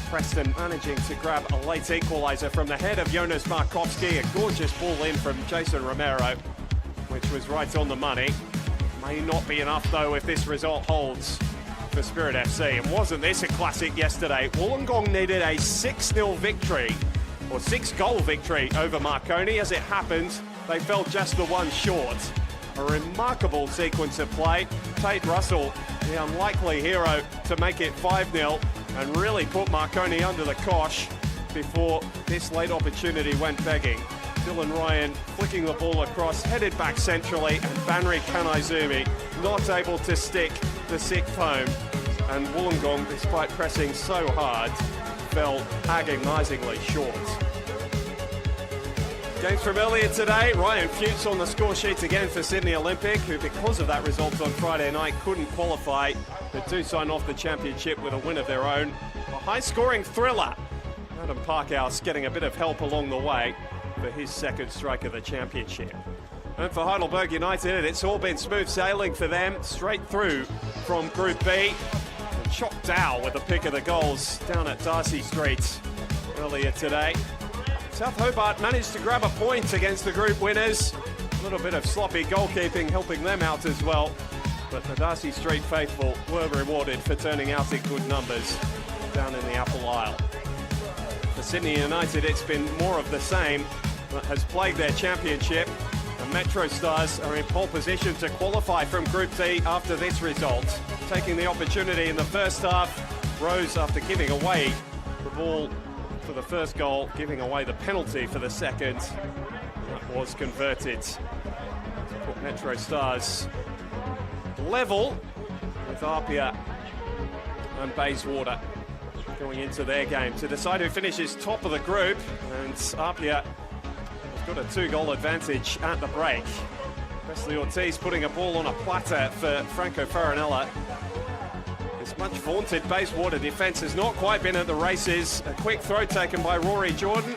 Preston managing to grab a late equaliser from the head of Jonas Markowski. A gorgeous ball in from Jason Romero, which was right on the money. May not be enough though if this result holds for Spirit FC. And wasn't this a classic yesterday? Wollongong needed a 6-0 victory, or 6-goal victory over Marconi. As it happened, they fell just the one short. A remarkable sequence of play. Tate Russell, the unlikely hero, to make it 5-0 and really put Marconi under the cosh before this late opportunity went begging. Dylan Ryan flicking the ball across, headed back centrally, and Banri Kanaizumi not able to stick the sixth home. And Wollongong, despite pressing so hard, fell agonisingly short. Games from earlier today, Ryan Fuchs on the score sheets again for Sydney Olympic, who because of that result on Friday night couldn't qualify, but do sign off the championship with a win of their own. A high-scoring thriller. Adam Parkhouse getting a bit of help along the way for his second strike of the championship. And for Heidelberg United, it's all been smooth sailing for them, straight through from Group B. And chopped out with the pick of the goals down at Darcy Street earlier today. South Hobart managed to grab a point against the group winners. A little bit of sloppy goalkeeping helping them out as well. But the Darcy Street faithful were rewarded for turning out in good numbers down in the Apple Isle. For Sydney United, it's been more of the same that has plagued their championship. The Metro Stars are in pole position to qualify from Group D after this result. Taking the opportunity in the first half, Rose, after giving away the ball for the first goal, giving away the penalty for the second, that was converted to put Metro Stars level with Apia and Bayswater going into their game to decide who finishes top of the group. And Apia has got a 2-goal advantage at the break. Wesley Ortiz putting a ball on a platter for Franco Farinella. This much vaunted Bayswater defence has not quite been at the races. A quick throw taken by Rory Jordan.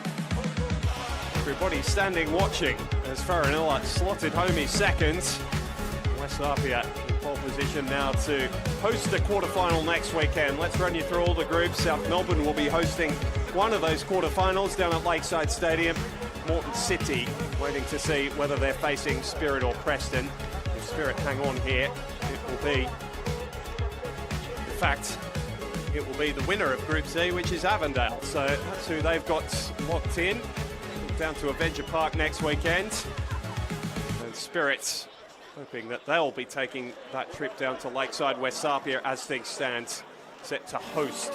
Everybody standing watching as Farinella slotted home his second. West Apia in pole position now to host the quarterfinal next weekend. Let's run you through all the groups. South Melbourne will be hosting one of those quarterfinals down at Lakeside Stadium. Moreton City waiting to see whether they're facing Spirit or Preston. If Spirit hang on here, it will be, in fact, it will be the winner of Group C, which is Avondale. So that's who they've got locked in. Down to Avenger Park next weekend. And Spirit hoping that they'll be taking that trip down to Lakeside West Apia as things stand, set to host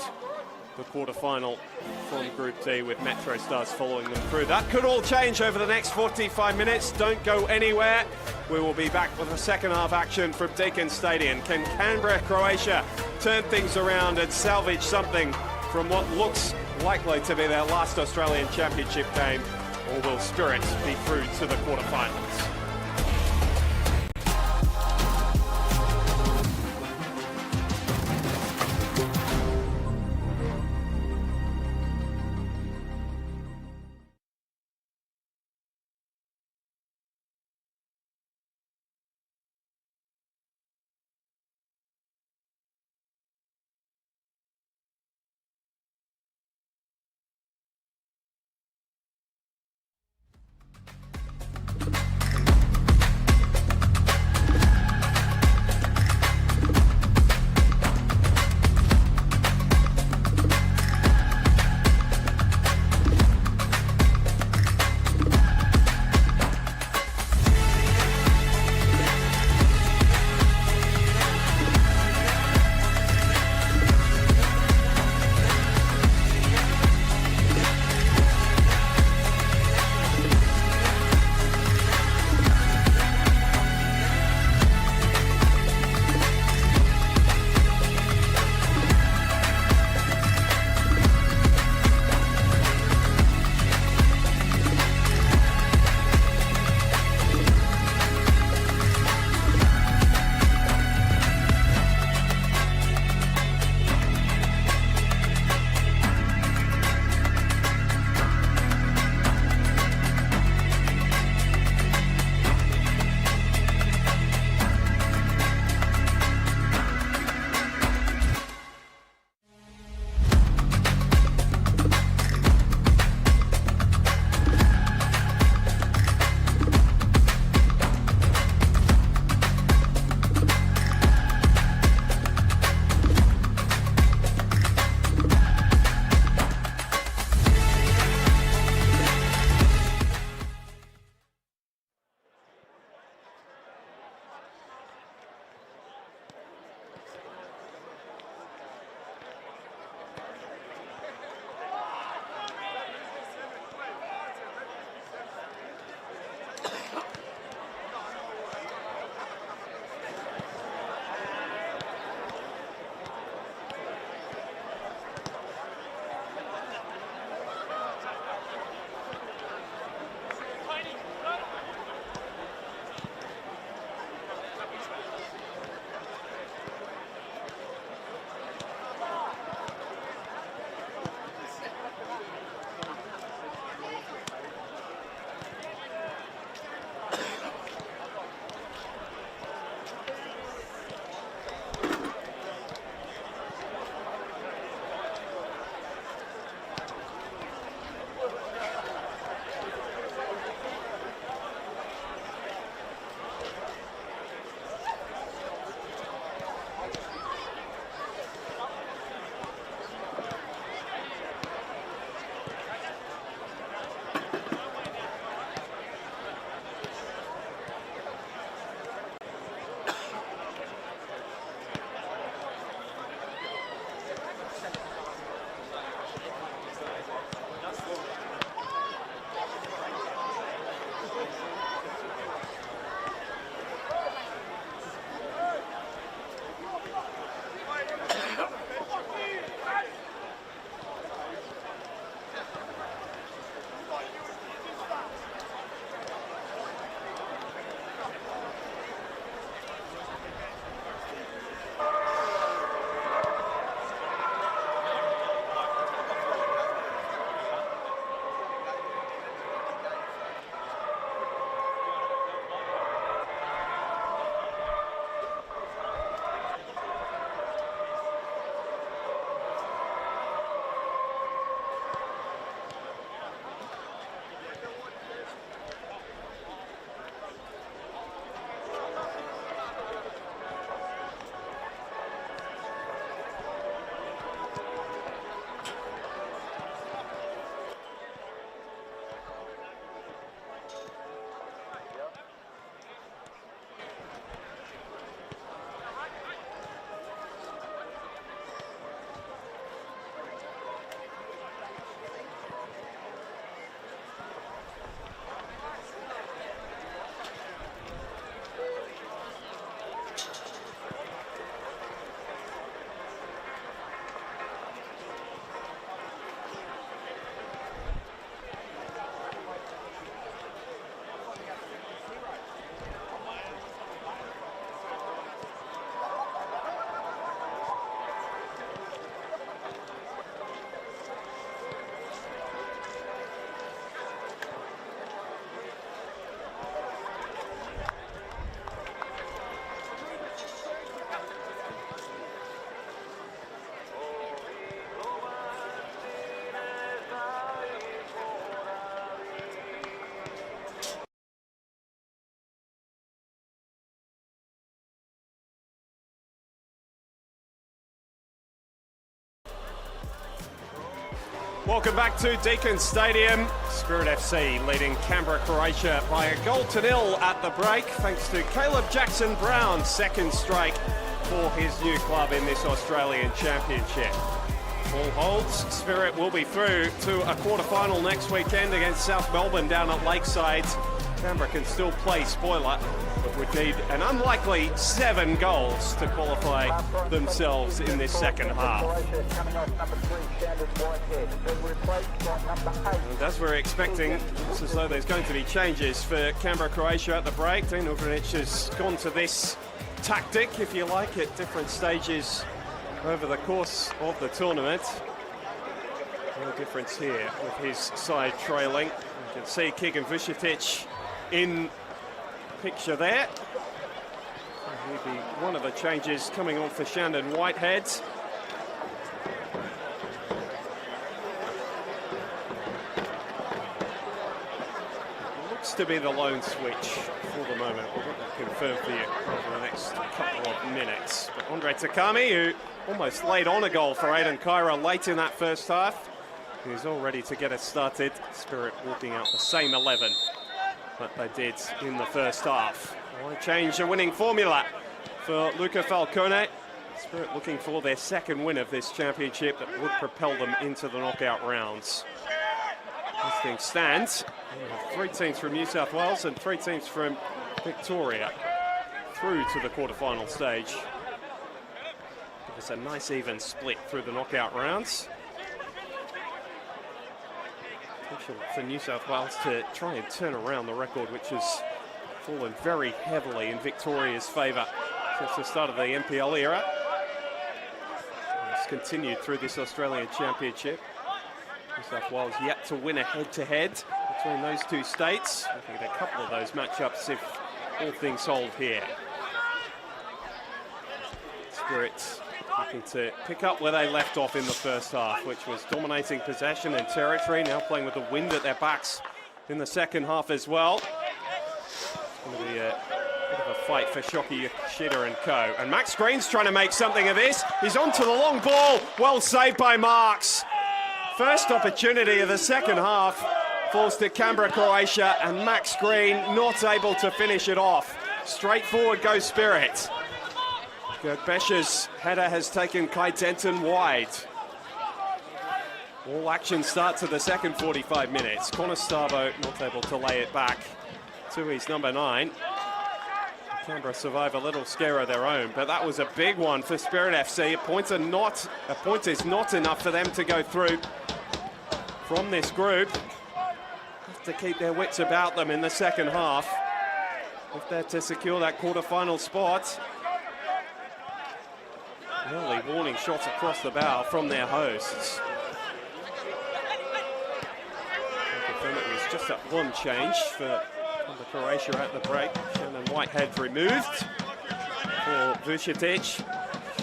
the quarterfinal from Group D with Metro Stars following them through. That could all change over the next 45 minutes. Don't go anywhere. We will be back with the second half action from Deakin Stadium. Can Canberra, Croatia turn things around and salvage something from what looks likely to be their last Australian Championship game, or will Spirit be through to the quarterfinals? Welcome back to Deakin Stadium. Spirit FC leading Canberra, Croatia by a 0-0 at the break, thanks to Caleb Jackson-Brown's second strike for his new club in this Australian Championship. All holds, Spirit will be through to a quarter-final next weekend against South Melbourne down at Lakeside. Canberra can still play spoiler, but would need an unlikely 7 goals to qualify themselves in this second half. And as we're expecting, it's as though there's going to be changes for Canberra, Croatia at the break. Dean Ugrinic has gone to this tactic, if you like, at different stages over the course of the tournament. No difference here with his side trailing. You can see Keegan Vucetic in picture there. He'll be one of the changes coming on for Shandon Whitehead. Looks to be the lone switch for the moment. We'll get that confirmed for you over the next couple of minutes. But Andre Takami, who almost laid on a goal for Aidan Kyra late in that first half, is all ready to get us started. Spirit walking out the same 11 that they did in the first half. Why change the winning formula for Luca Falcone? Spirit looking for their second win of this championship that would propel them into the knockout rounds. As things stand, we have 3 teams from New South Wales and 3 teams from Victoria through to the quarterfinal stage. Give us a nice even split through the knockout rounds. For New South Wales to try and turn around the record, which has fallen very heavily in Victoria's favour since the start of the NPL era. It's continued through this Australian Championship. New South Wales yet to win a head-to-head between those two states. Looking at a couple of those matchups if all things hold here. Spirit looking to pick up where they left off in the first half, which was dominating possession and territory, now playing with the wind at their backs in the second half as well. It's going to be a bit of a fight for Shoki Yoshida and co. And Max Green's trying to make something of this. He's onto the long ball. Well saved by Marks. First opportunity of the second half falls to Canberra, Croatia, and Max Green not able to finish it off. Straight forward goes Spirit. Gert Bescher's header has taken Kai Denton wide. All action starts at the second 45 minutes. Connor Starbo not able to lay it back to his number 9. Canberra survive a little scare of their own, but that was a big one for Spirit FC. A point is not enough for them to go through from this group. Have to keep their wits about them in the second half if they're to secure that quarter-final spot. Early warning shots across the bow from their hosts. It was just that one change for Croatia at the break. Shannon Whitehead removed for Vucetic.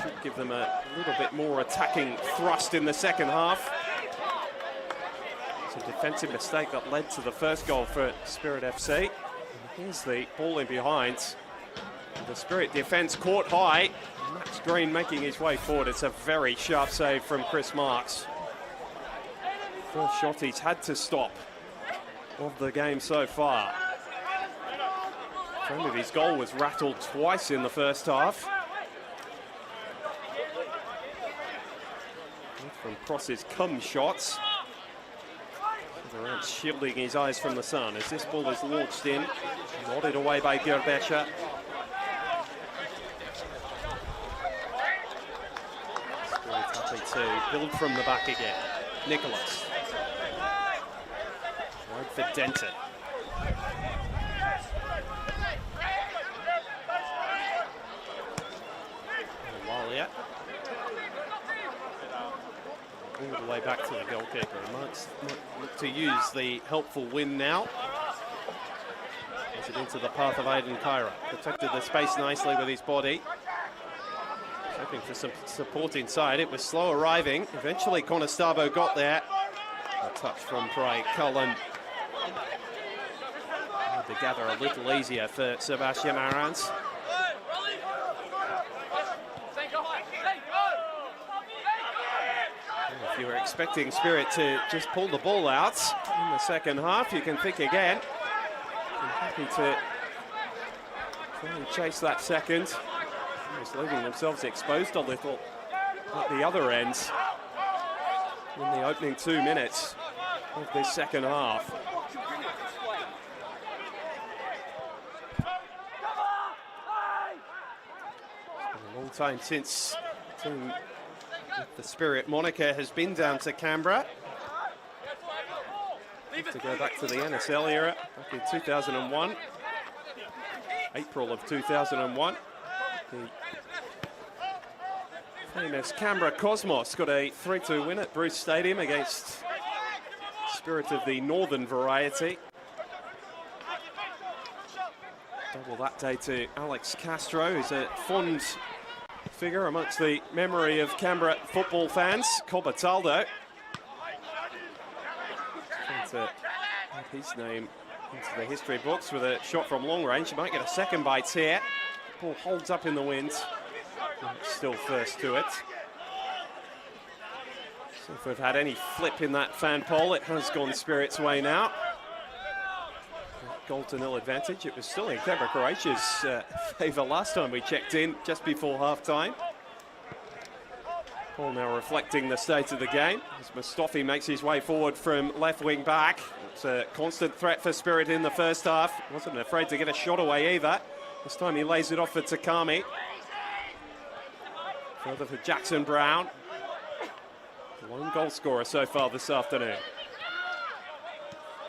Should give them a little bit more attacking thrust in the second half. It's a defensive mistake that led to the first goal for Spirit FC. And here's the ball in behind. The Spirit defence caught high. Max Green making his way forward. It's a very sharp save from Chris Marks. First shot he's had to stop of the game so far. Frame of his goal was rattled twice in the first half. From crosses come shots. Around shielding his eyes from the sun as this ball is launched in, nodded away by Gert Bescher. To build from the back again. Nicholas. Wide for Denton. Walia. All the way back to the goalkeeper. Might look to use the helpful win now. Gets it into the path of Aidan Kyra. Protected the space nicely with his body. Hoping for some support inside. It was slow arriving. Eventually Connor Starbo got there. A touch from Craig Cullen. To gather a little easier for Sebastian Arans. If you were expecting Spirit to just pull the ball out in the second half, you can think again. I'm happy to try and chase that second. Almost leaving themselves exposed a little at the other end in the opening 2 minutes of this second half. It's been a long time since the team with the Spirit moniker has been down to Canberra. To go back to the NSL era, back in 2001, April of 2001. The famous Canberra Cosmos got a 3-2 win at Bruce Stadium against Spirit of the Northern variety. Double that day to Alex Castro, who's a fond figure amongst the memory of Canberra football fans. Cobertaldo trying to add his name into the history books with a shot from long range. He might get a second bite here. Ball holds up in the wind. Still first to it. So if we've had any flip in that fan poll, it has gone Spirit's way now. Goal to nil advantage. It was still in Canberra Croatia's favour last time we checked in, just before half-time. Paul now reflecting the state of the game as Mustafi makes his way forward from left wing back. It's a constant threat for Spirit in the first half. Wasn't afraid to get a shot away either. This time he lays it off for Takami. Further for Jackson Brown. The lone goal scorer so far this afternoon.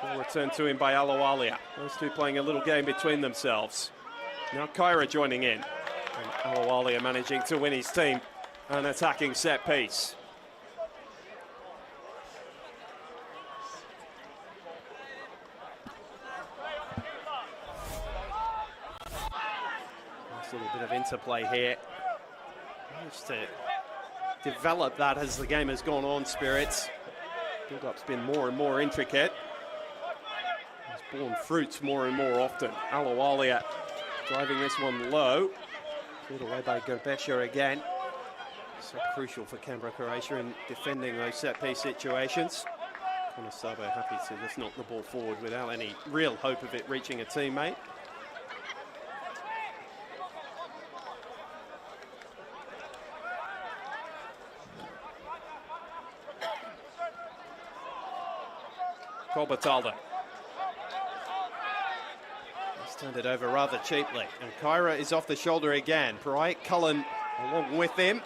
Ball returned to him by Alawalia. Those two playing a little game between themselves. Now Kyra joining in. And Alawalia managing to win his team an attacking set piece. Nice little bit of interplay here. Managed to develop that as the game has gone on, Spirits. Build-up's been more and more intricate. It's borne fruits more and more often. Alawalia driving this one low. Put away by Gerbesha again. So crucial for Canberra Croatia in defending those set-piece situations. Conosabo happy to just knock the ball forward without any real hope of it reaching a teammate. Cobertaldo. He's turned it over rather cheaply. And Kyra is off the shoulder again. Bright Cullen along with him.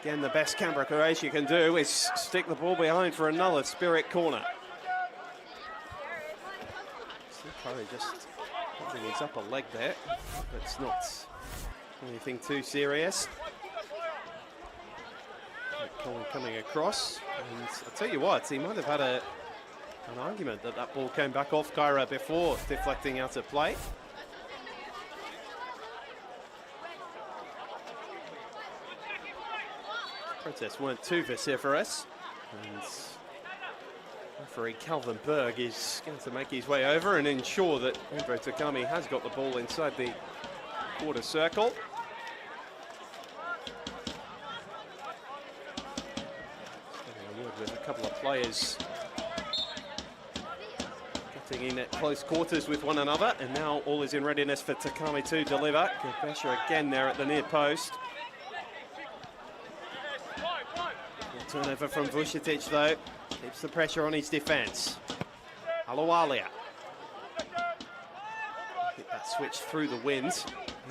Again, the best Canberra Croatia can do is stick the ball behind for another Spirit corner. See Kyra just holding his upper leg there. But it's not anything too serious. Cullen coming across. And I'll tell you what, he might have had an argument that that ball came back off Kyra before deflecting out of play. Protests weren't too vociferous. And referee Calvin Berg is going to make his way over and ensure that Andrew Takami has got the ball inside the quarter circle. With a couple of players getting in at close quarters with one another, and now all is in readiness for Takami to deliver. Gerbesha again there at the near post. Turnover from Vucetic though, keeps the pressure on his defence. Alawalia. Hit that switch through the wind,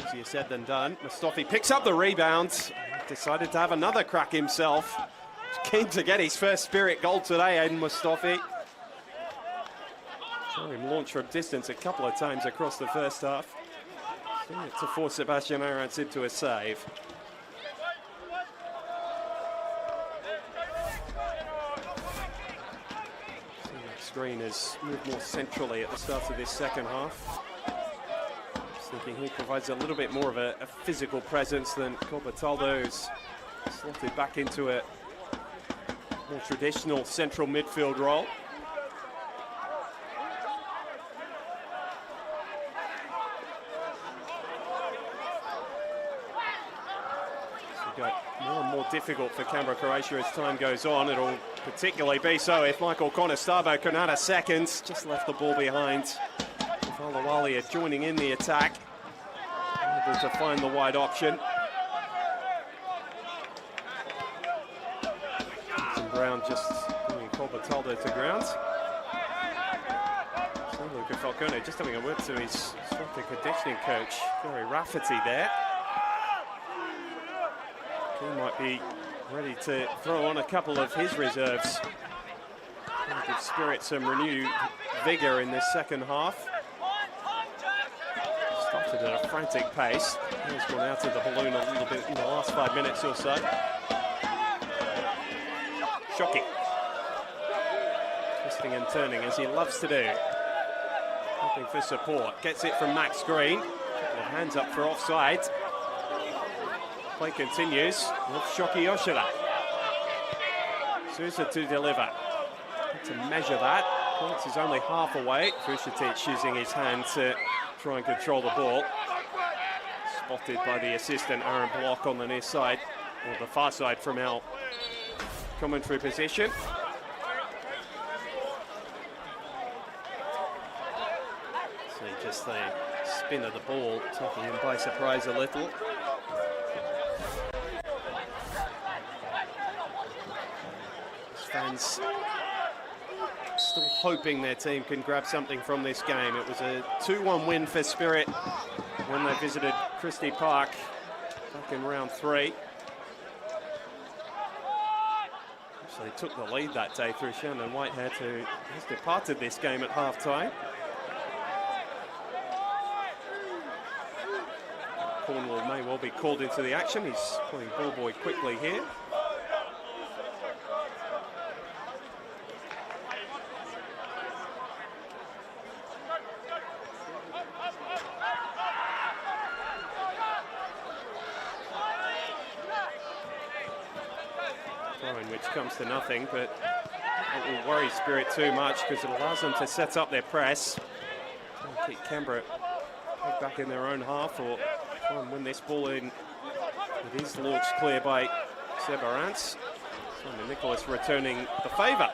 easier said than done. Mustafi picks up the rebound, decided to have another crack himself. Keen to get his first Spirit goal today, Aiden Mustafi. Saw him launch from distance a couple of times across the first half. To force Sebastian Arantz into a save. Green has moved more centrally at the start of this second half. Just thinking he provides a little bit more of a physical presence than Cobertaldo, who's slotted back into a more traditional central midfield role. got more and more difficult for Canberra, Croatia as time goes on. It'll particularly be so if Michael Conestabbo can add a second. Just left the ball behind. Falawalia joining in the attack. Able to find the wide option. And Brown just bringing Colbertaldo to ground. So Luca Falcone just having a word to his strength and conditioning coach, Gary Rafferty there. He might be ready to throw on a couple of his reserves. Give Spirit some renewed vigour in this second half. Started at a frantic pace. He's gone out of the balloon a little bit in the last 5 minutes or so. Shocking. Twisting and turning as he loves to do. Hoping for support. Gets it from Max Green. Couple of hands up for offside. Play continues with Shoki Yoshida. Sousa to deliver. To measure that. Points is only half away. Vucetic using his hand to try and control the ball. Spotted by the assistant Aaron Block on the near side, or the far side from our commentary position. See just the spin of the ball taking him by surprise a little. Fans still hoping their team can grab something from this game. It was a 2-1 win for Spirit when they visited Christie Park back in round 3. Actually took the lead that day through Shannon Whitehead, who has departed this game at half-time. Cornwall may well be called into the action. He's playing ball boy quickly here. Which comes to nothing, but it will worry Spirit too much because it allows them to set up their press. Keep Canberra back in their own half or try and win this ball in. It is launched clear by Severance. Simon Nicholas returning the favour.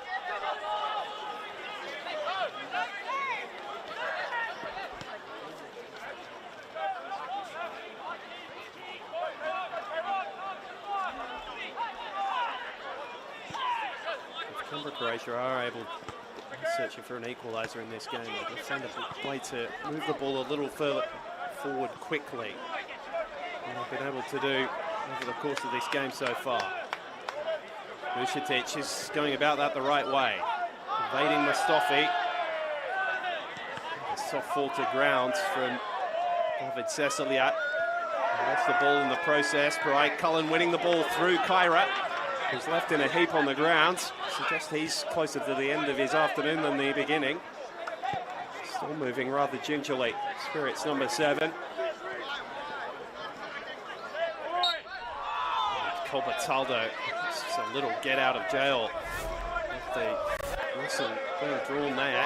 Croatia are able, searching for an equaliser in this game. They've found a way to move the ball a little further forward quickly. And they've been able to do over the course of this game so far. Vucetic is going about that the right way. Evading Mustafi. A soft fall to ground from David Ceciliat. Lost the ball in the process. Bright Cullen winning the ball through Kyra, who's left in a heap on the ground. Suggests he's closer to the end of his afternoon than the beginning. Still moving rather gingerly. Spirit's number 7. Colbertaldo, just a little get out of jail. The whistle being drawn there.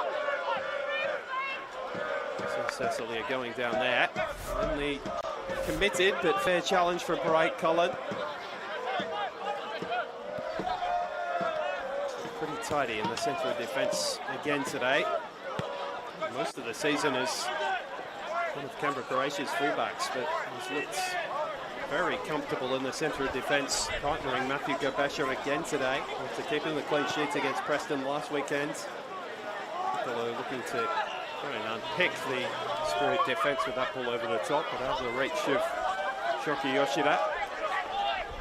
So Cecilia going down there. And the committed but fair challenge for Bright Cullen. Pretty tidy in the centre of defence again today. Most of the season as one of Canberra Croatia's fullbacks, but he's looked very comfortable in the centre of defence, partnering Matthew Gabasha again today after keeping the clean sheet against Preston last weekend. Piccolo looking to try and unpick the Spirit defence with that ball over the top, but out of the reach of Shoki Yoshida.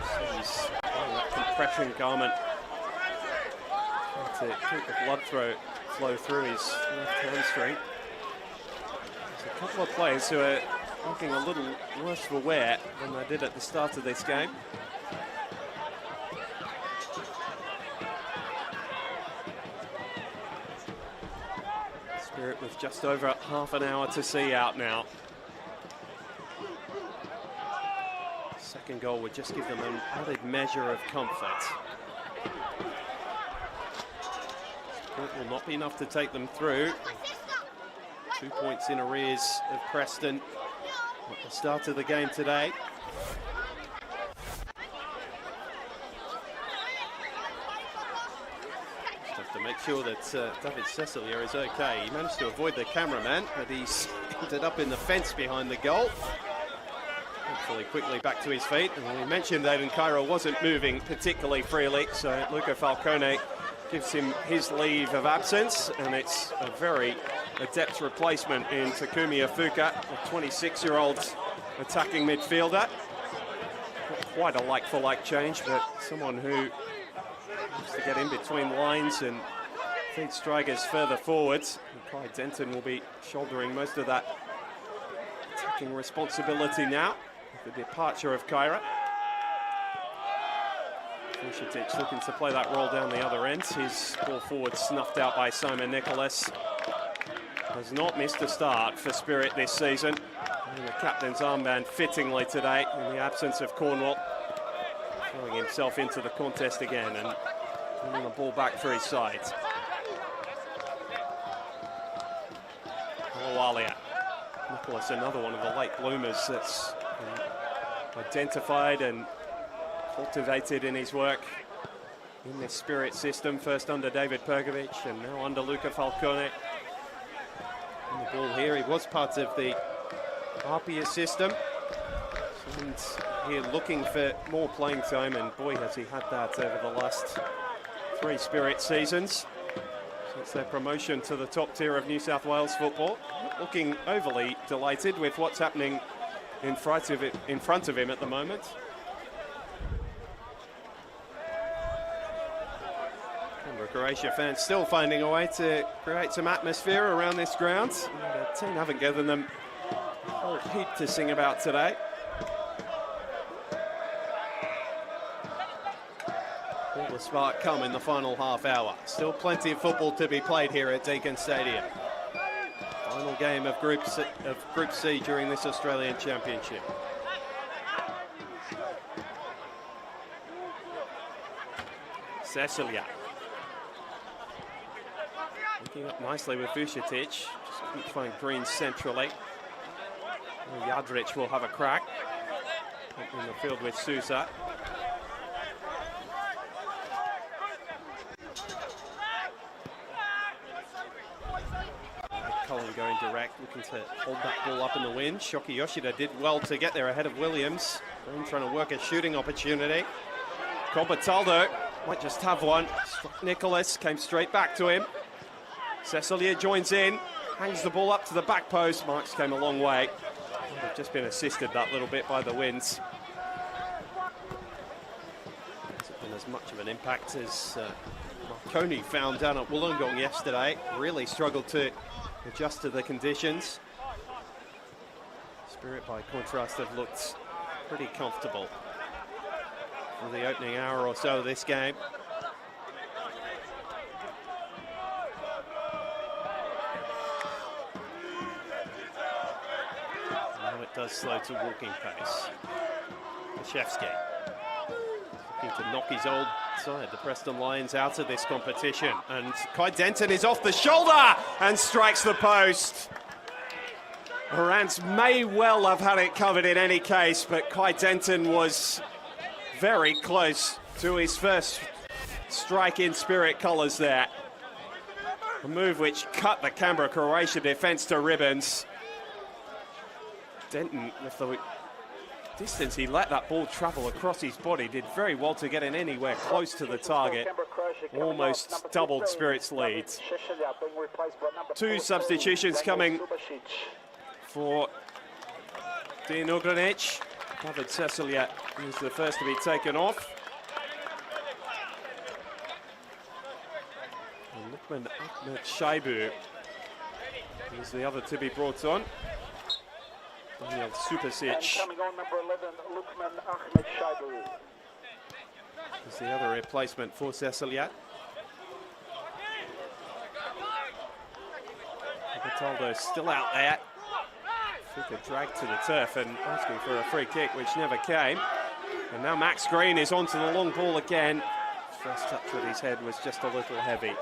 So he's wearing that compression garment to keep the blood flow through his left hamstring. There's a couple of players who are looking a little worse for wear than they did at the start of this game. Spirit with just over half an hour to see out now. Second goal would just give them an added measure of comfort. It will not be enough to take them through. 2 points in arrears of Preston at the start of the game today. to make sure that David Cecilier is okay. He managed to avoid the cameraman, but he's ended up in the fence behind the goal. Hopefully quickly back to his feet. And we mentioned Aidan Cairo wasn't moving particularly freely, so Luca Falcone gives him his leave of absence, and it's a very adept replacement in Takumi Afuka, a 26-year-old attacking midfielder. Not quite a like-for-like change, but someone who wants to get in between lines and feed strikers further forwards. And Clyde Denton will be shouldering most of that attacking responsibility now, with the departure of Cairo. Vucetic looking to play that roll down the other end. His ball forward snuffed out by Simon Nicholas. Has not missed a start for Spirit this season. And the captain's armband fittingly today in the absence of Cornwall. Throwing himself into the contest again and winning the ball back for his side. Alawalia. Nicholas, another one of the late bloomers that's been identified and cultivated in his work in this Spirit system, first under David Perkovic and now under Luca Falcone. And the ball here, he was part of the Harpier system, and here looking for more playing time, and boy has he had that over the last 3 Spirit seasons since their promotion to the top tier of New South Wales football. Not looking overly delighted with what's happening in front of him at the moment. Croatia fans still finding a way to create some atmosphere around this ground. The team haven't given them a whole heap to sing about today. Will the spark come in the final half hour? Still plenty of football to be played here at Deakin Stadium. Final game of Group C during this Australian Championship. Cecilia. Looking up nicely with Vucetic. Just keeps playing green centrally. Jadric will have a crack in the field with Sousa. Cullen going direct, looking to hold that ball up in the wind. Shoki Yoshida did well to get there ahead of Williams. Green trying to work a shooting opportunity. Combataldo might just have one. Nicholas came straight back to him. Cecilier joins in, hangs the ball up to the back post. Marks came a long way. They've just been assisted that little bit by the winds. Hasn't been as much of an impact as Marconi found down at Wollongong yesterday. Really struggled to adjust to the conditions. Spirit, by contrast, have looked pretty comfortable for the opening hour or so of this game. Does slow to walking pace. Krzyzewski looking to knock his old side, the Preston Lions, out of this competition. And Kai Denton is off the shoulder and strikes the post. Morantz may well have had it covered in any case, but Kai Denton was very close to his first strike in Spirit colours there. A move which cut the Canberra Croatia defence to ribbons. Denton, with the distance he let that ball travel across his body, did very well to get in anywhere close to the target. Almost doubled Spirit's lead. 2 substitutions coming for Dejan Ugranic. David Cecilier is the first to be taken off. And Lukman Ahmed Shaibu is the other to be brought on. Daniel Supasic coming on, number 11, Lukman Ahmed Shaibu. is the other replacement for Cecilier. Bertoldo still out there. Fuka dragged to the turf and asking for a free kick, which never came. And now Max Green is onto the long ball again. First touch with his head was just a little heavy.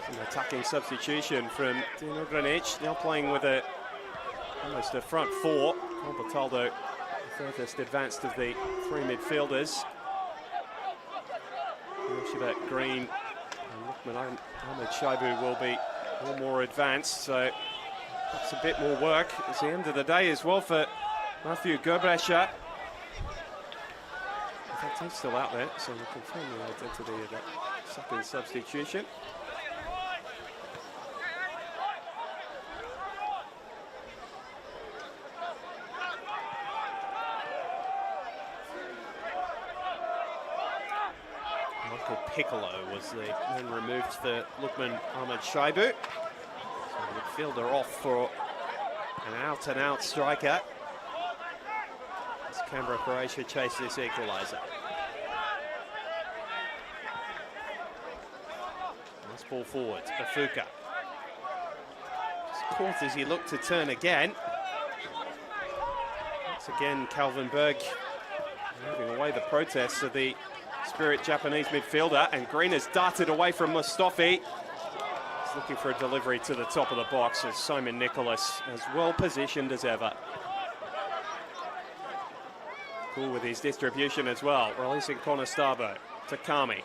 An attacking substitution from Dejan Ugranic, now playing with almost a front 4. Bertoldo, the furthest advanced of the 3 midfielders. Shibat Green and Lukman Ahmed Shaibu will be a little more advanced, so that's a bit more work. It's the end of the day as well for Matthew Gerbresha. In fact, he's still out there, so we'll confirm the identity of that second substitution. Michael Piccolo was the man removed for Lukman Ahmed Shaibu. So midfielder off for an out-and-out striker. As Canberra, Croatia chase this equaliser. Nice ball forward, Afuka. Just caught as he looked to turn again. Once again, Calvin Berg moving away the protests of the Spirit Japanese midfielder, and Green has darted away from Mustafi. He's looking for a delivery to the top of the box as Simon Nicholas as well positioned as ever. Cool with his distribution as well, releasing Conestabo to Kami.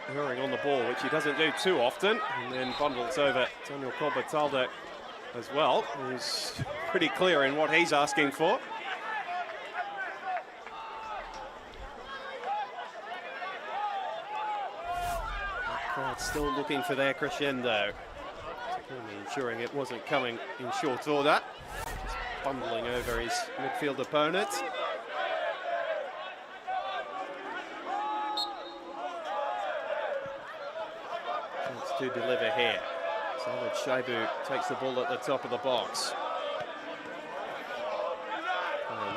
Hurrying on the ball, which he doesn't do too often, and then bundles over Daniel Colbertaldo as well, who's pretty clear in what he's asking for. Still looking for their crescendo, ensuring it wasn't coming in short order. Just bumbling over his midfield opponent. Chance to deliver here. Ahmed Shaibu takes the ball at the top of the box.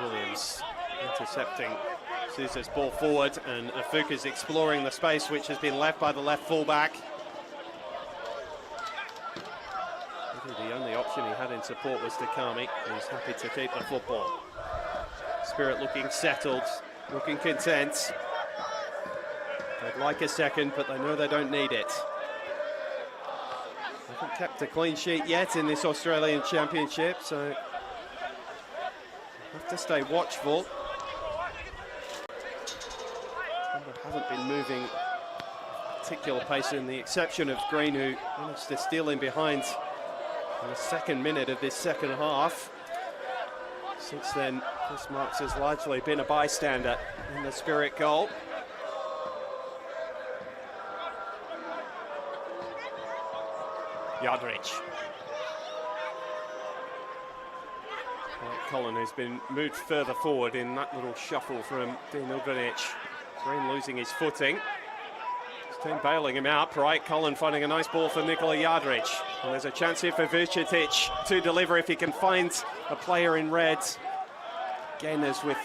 Williams intercepting Sousa's ball forward, and Afuka's exploring the space which has been left by the left fullback. The only option he had in support was Takami. He's happy to keep the football. Spirit looking settled, looking content. They'd like a second, but they know they don't need it. They haven't kept a clean sheet yet in this Australian Championship, so have to stay watchful. Haven't been moving particular pace, in the exception of Green, who managed to steal in behind in the second minute of this second half. Since then, Chris Marks has largely been a bystander in the Spirit goal. Yardrich. Colin has been moved further forward in that little shuffle from Dean Ugranic. Green losing his footing. His team bailing him out. Right, Colin finding a nice ball for Nikola Yardrich. And there's a chance here for Vucetic to deliver if he can find a player in red. Again, as with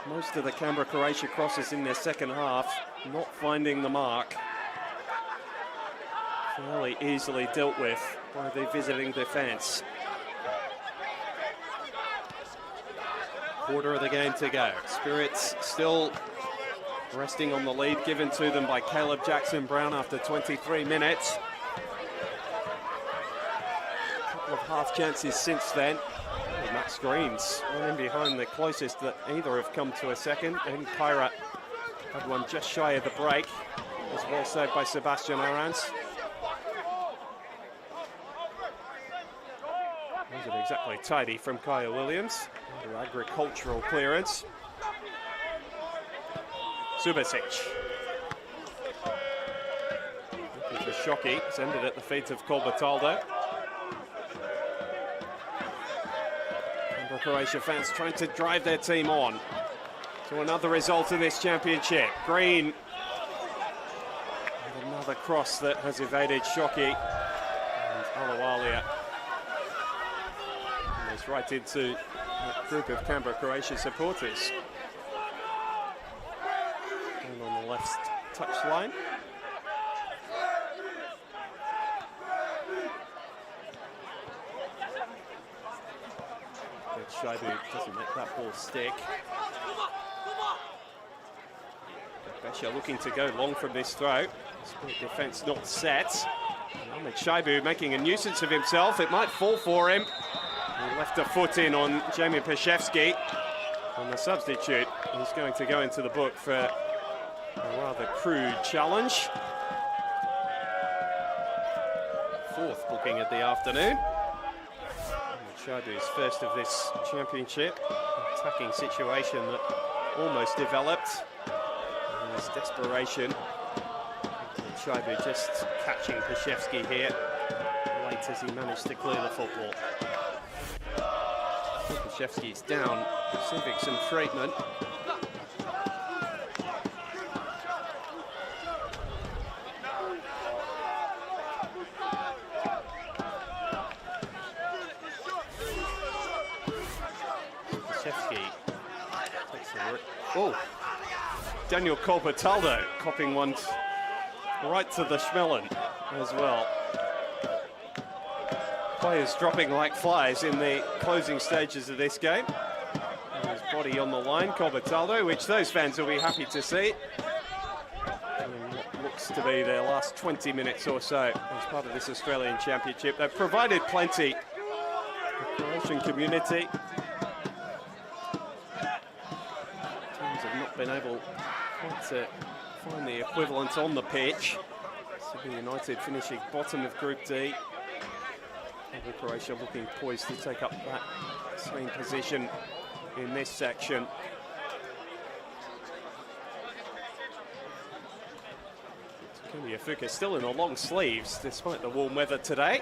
most of the Canberra Croatia crosses in their second half, not finding the mark. Fairly easily dealt with by the visiting defence. Quarter of the game to go. Spirits still resting on the lead given to them by Caleb Jackson-Brown after 23 minutes. A couple of half chances since then. And Max Green's running behind the closest that either have come to a second. And Kyra had one just shy of the break. It was well saved by Sebastian Arans. Wasn't exactly tidy from Kaya Williams. Under agricultural clearance. Subasic. Looking for Shockey. It's ended at the feet of Colbertaldo. Canberra Croatia fans trying to drive their team on to another result in this championship. Green. And another cross that has evaded Shockey. And Alawalia. And it's right into that group of Canberra Croatia supporters. On the left touchline. But Shaibu doesn't make that ball stick. Besha looking to go long from this throw. Spirit defence not set. Ahmed Shaibu making a nuisance of himself. It might fall for him. He left a foot in on Jamie Paszewski. And the substitute is going to go into the book for a rather crude challenge. Fourth booking of the afternoon. Chaibu's first of this championship. Attacking situation that almost developed. And there's desperation. Chaibu just catching Pashevsky here late as he managed to clear the football. Pashevsky's down, receiving some treatment. Oh, Daniel Colbertaldo copping one right to the Schmellen as well. Players dropping like flies in the closing stages of this game. And his body on the line, Colbertaldo, which those fans will be happy to see. And what looks to be their last 20 minutes or so as part of this Australian Championship. They've provided plenty. The Croatian community been able to find the equivalent on the pitch. Sydney United finishing bottom of Group D. And Croatia looking poised to take up that same position in this section. Kenny Afuka still in the long sleeves despite the warm weather today.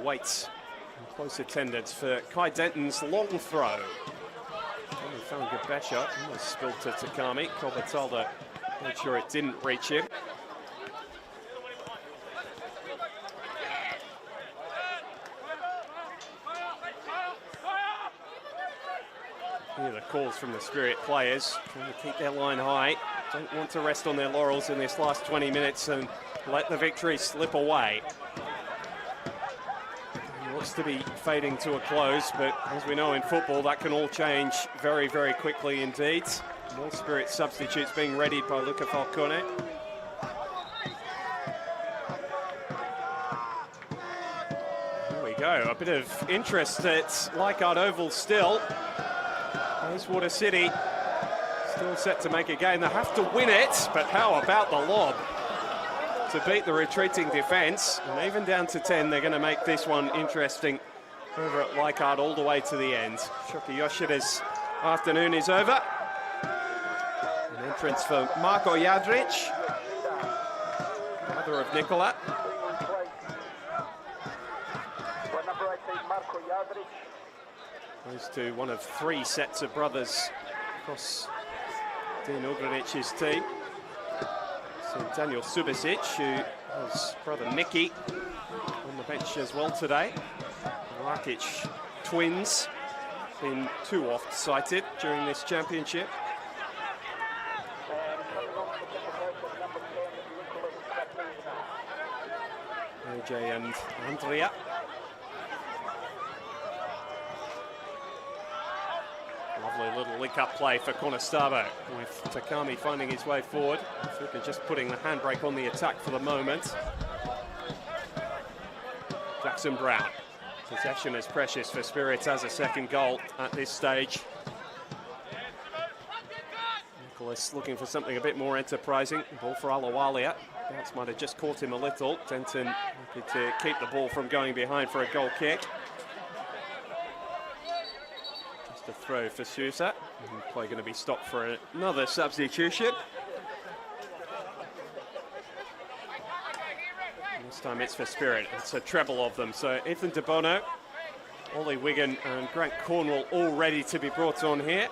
Waits. Close attendance for Kai Denton's long throw. Only found Gabesha, almost spilled to Takami. Colbertaldo made sure it didn't reach him. Here are the calls from the Spirit players, trying to keep their line high. Don't want to rest on their laurels in this last 20 minutes and let the victory slip away. Looks to be fading to a close, but as we know in football, that can all change very, very quickly indeed. More Spirit substitutes being readied by Luca Falcone. There we go, a bit of interest at Leichhardt Oval still. Bayswater City still set to make a game. They have to win it, but how about the lob to beat the retreating defence? And even down to 10, they're going to make this one interesting over at Leichhardt all the way to the end. Shoki Yoshida's afternoon is over. An entrance for Marko Jadric, brother of Nikola. Goes to one of three sets of brothers across Dean Ugrinic's team. So Daniel Subasic, who has brother Nicky on the bench as well today. Rakic twins, been too oft cited during this championship. AJ and Andrea. Lovely little link-up play for Conestavo, with Takami finding his way forward. Fuka just putting the handbrake on the attack for the moment. Jackson Brown. Possession is precious for Spirit as a second goal at this stage. Nicholas looking for something a bit more enterprising. Ball for Alawalia. Bounce might have just caught him a little. Denton happy to keep the ball from going behind for a goal kick. A throw for Sousa. Play going to be stopped for another substitution. And this time it's for Spirit. It's a treble of them. So Ethan De Bono, Ollie Wigan and Grant Cornwall all ready to be brought on here.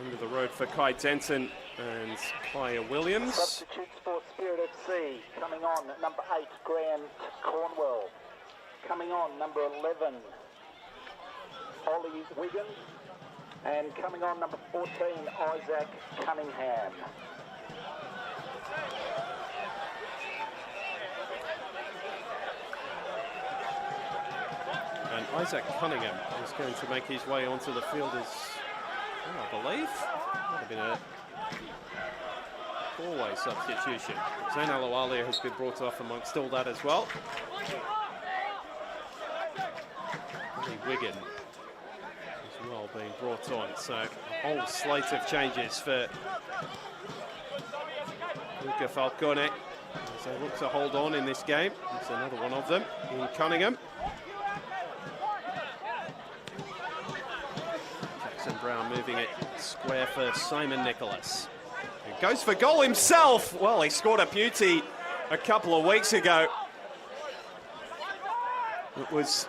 End of the road for Kai Denton and Kaya Williams. Substitutes for Spirit FC. Coming on, number 8, Grant Cornwall. Coming on, number 11, Ollie Wigan, and coming on number 14, Isaac Cunningham. And Isaac Cunningham is going to make his way onto the field as, I believe, might have been a four-way substitution. Zain Alawalia has been brought off amongst all that as well. Ollie Wigan as well being brought on. So a whole slate of changes for Luca Falcone as they look to hold on in this game. There's another one of them in Cunningham. Jackson Brown moving it square for Simon Nicholas. He goes for goal himself. Well, he scored a beauty a couple of weeks ago. It was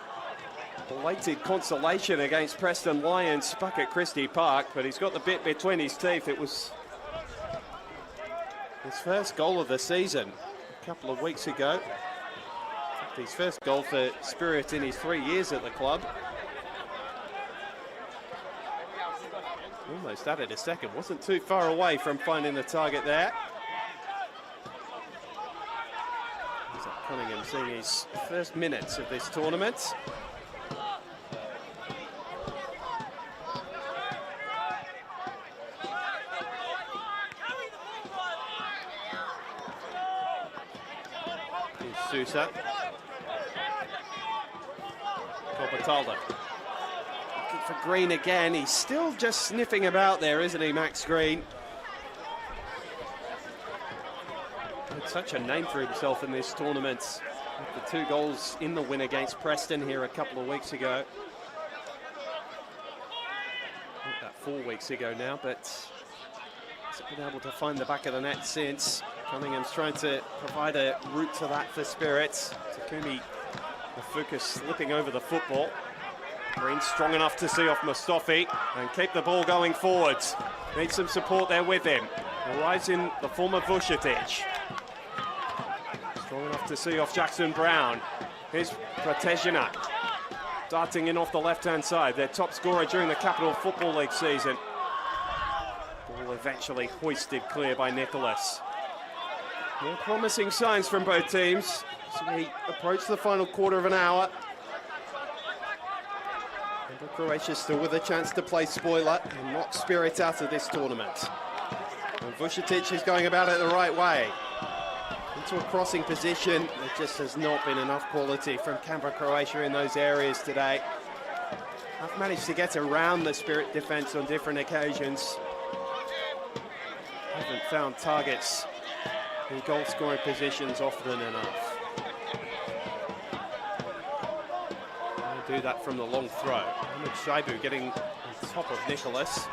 belated consolation against Preston Lions back at Christie Park, but he's got the bit between his teeth. It was his first goal of the season a couple of weeks ago. His first goal for Spirit in his 3 years at the club. Almost added a second, wasn't too far away from finding the target there. Cunningham seeing his first minutes of this tournament. Here's Sousa. Corpataldo. Looking for Green again. He's still just sniffing about there, isn't he, Max Green? Had such a name for himself in this tournament. With the 2 goals in the win against Preston here a couple of weeks ago. Not that 4 weeks ago now, but hasn't been able to find the back of the net since. Cunningham's trying to provide a route to that for Spirit. Takumi Mafuka slipping over the football. Green strong enough to see off Mustafi and keep the ball going forwards. Needs some support there with him. The rise in the form of Vucetic. Strong enough to see off Jackson Brown. Here's Pratejina. Darting in off the left-hand side. Their top scorer during the Capital Football League season. Ball eventually hoisted clear by Nicholas. More promising signs from both teams as we approach the final quarter of an hour. And Croatia still with a chance to play spoiler and knock Spirit out of this tournament. And Vucetic is going about it the right way. Into a crossing position. There just has not been enough quality from Canberra, Croatia in those areas today. I've managed to get around the Spirit defence on different occasions. Haven't found targets in goal-scoring positions often enough. They'll do that from the long throw. Ahmed Shaibu getting on top of Nicholas.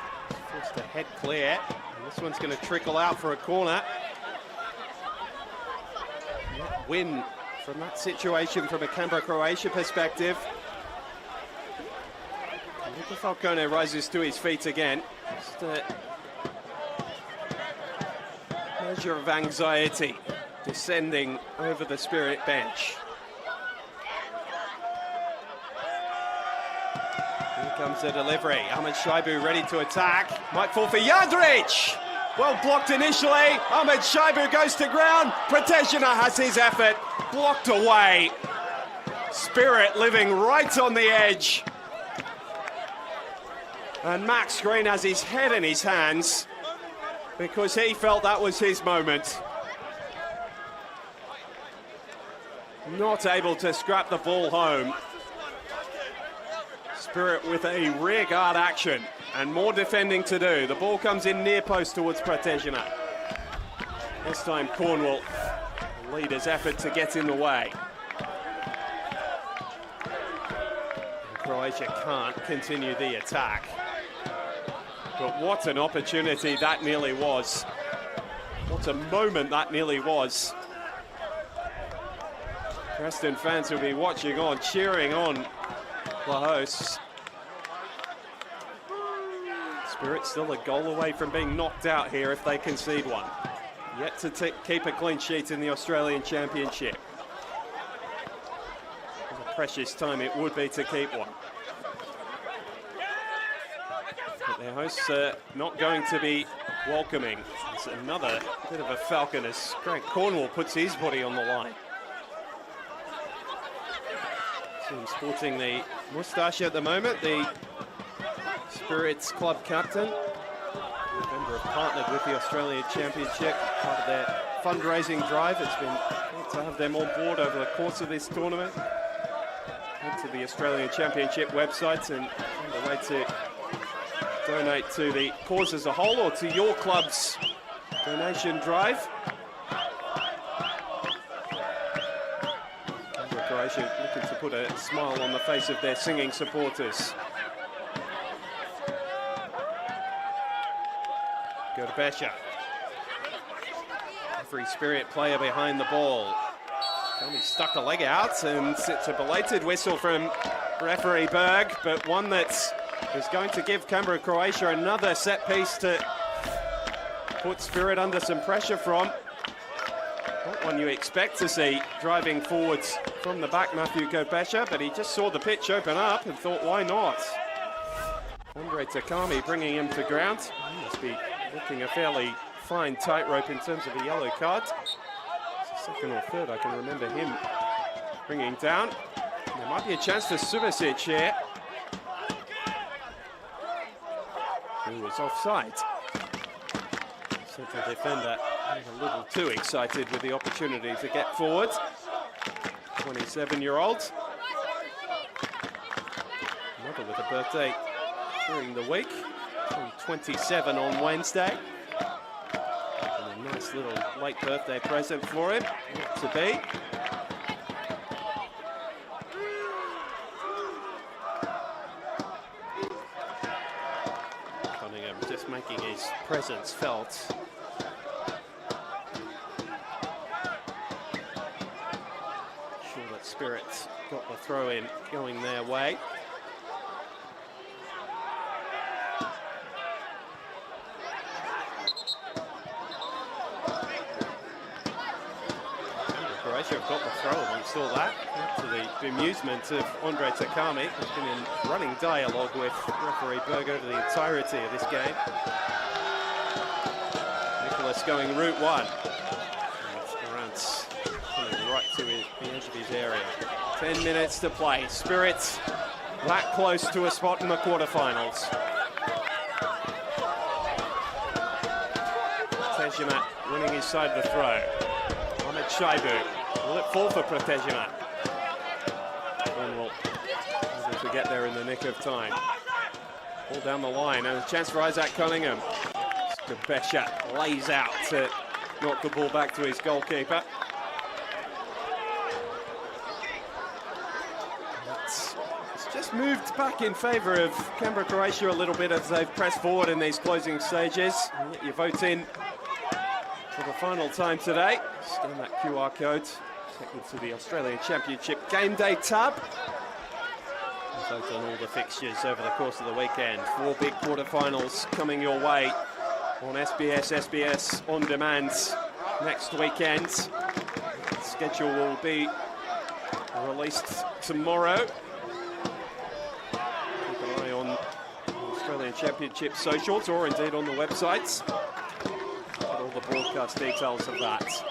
Forced to head clear. And this one's going to trickle out for a corner. Win from that situation from a Canberra, Croatia perspective. Luca Falcone rises to his feet again. Just a measure of anxiety descending over the Spirit bench. Here comes the delivery. Ahmed Shaibu ready to attack. Might fall for Jandrić. Well blocked initially. Ahmed Shaibu goes to ground. Pratejina has his effort. Blocked away. Spirit living right on the edge. And Max Green has his head in his hands because he felt that was his moment. Not able to scrap the ball home. Spirit with a rear guard action and more defending to do. The ball comes in near post towards Pratejina. This time Cornwall, the leader's effort to get in the way. And Croatia can't continue the attack. But what an opportunity that nearly was. What a moment that nearly was. Preston fans will be watching on, cheering on the hosts. Spirit still a goal away from being knocked out here if they concede one. Yet to keep a clean sheet in the Australian Championship. What a precious time it would be to keep one. But their hosts are not going to be welcoming. It's another bit of a falcon as Grant Cornwall puts his body on the line. So he's sporting the moustache at the moment, the Spirit's club captain. November have partnered with the Australian Championship, part of their fundraising drive. It's been great to have them on board over the course of this tournament. Head to the Australian Championship website and find a way to donate to the cause as a whole or to your club's donation drive. Canberra, Croatia looking to put a smile on the face of their singing supporters. Gorbesha. Every Spirit player behind the ball. He stuck a leg out, and it's a belated whistle from referee Berg, but one that is going to give Canberra, Croatia another set piece to put Spirit under some pressure from. Not one you expect to see driving forwards from the back, Matthew Gorbesha, but he just saw the pitch open up and thought, why not? Andre Takami bringing him to ground. He must be looking a fairly fine tightrope in terms of a yellow card. Second or third, I can remember him bringing down. There might be a chance for Subasic here, who was offside. Central defender a little too excited with the opportunity to get forward. 27-year-old. Another with a birthday during the week. 27 on Wednesday. Nice little late birthday present for him, to be. Cunningham just making his presence felt. Sure that Spirit got the throw in going their way. Have got the throw, and we saw that to the bemusement of Andre Takami, who's been in running dialogue with referee Berg over the entirety of this game. Nicholas going route one. Morant's coming right to the edge of his area. 10 minutes to play. Spirit that close to a spot in the quarterfinals. Tejimat winning his side to throw. Ahmed Shaibu. Will it fall for Protegimat? Cornwall able to get there in the nick of time. All down the line, and a chance for Isaac Cunningham. Gorbesha lays out to knock the ball back to his goalkeeper. It's just moved back in favour of Canberra, Croatia a little bit as they've pressed forward in these closing stages. And get your vote in for the final time today. Scan that QR code. Take it to the Australian Championship Game Day tab. Vote on all the fixtures over the course of the weekend. 4 big quarterfinals coming your way on SBS On Demand next weekend. The schedule will be released tomorrow. Keep an eye on the Australian Championship socials, or indeed on the websites. All the broadcast details of that.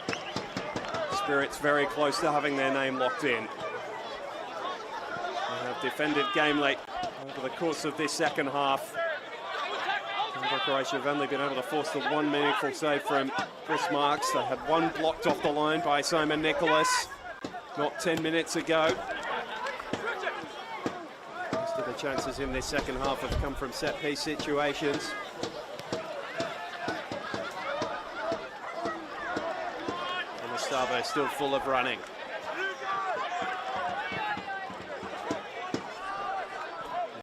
Spirit's very close to having their name locked in. They have defended gamely over the course of this second half. Canberra, Croatia have only been able to force the one meaningful save from Chris Marks. They had one blocked off the line by Simon Nicholas not 10 minutes ago. Most of the chances in this second half have come from set-piece situations. Stavo still full of running.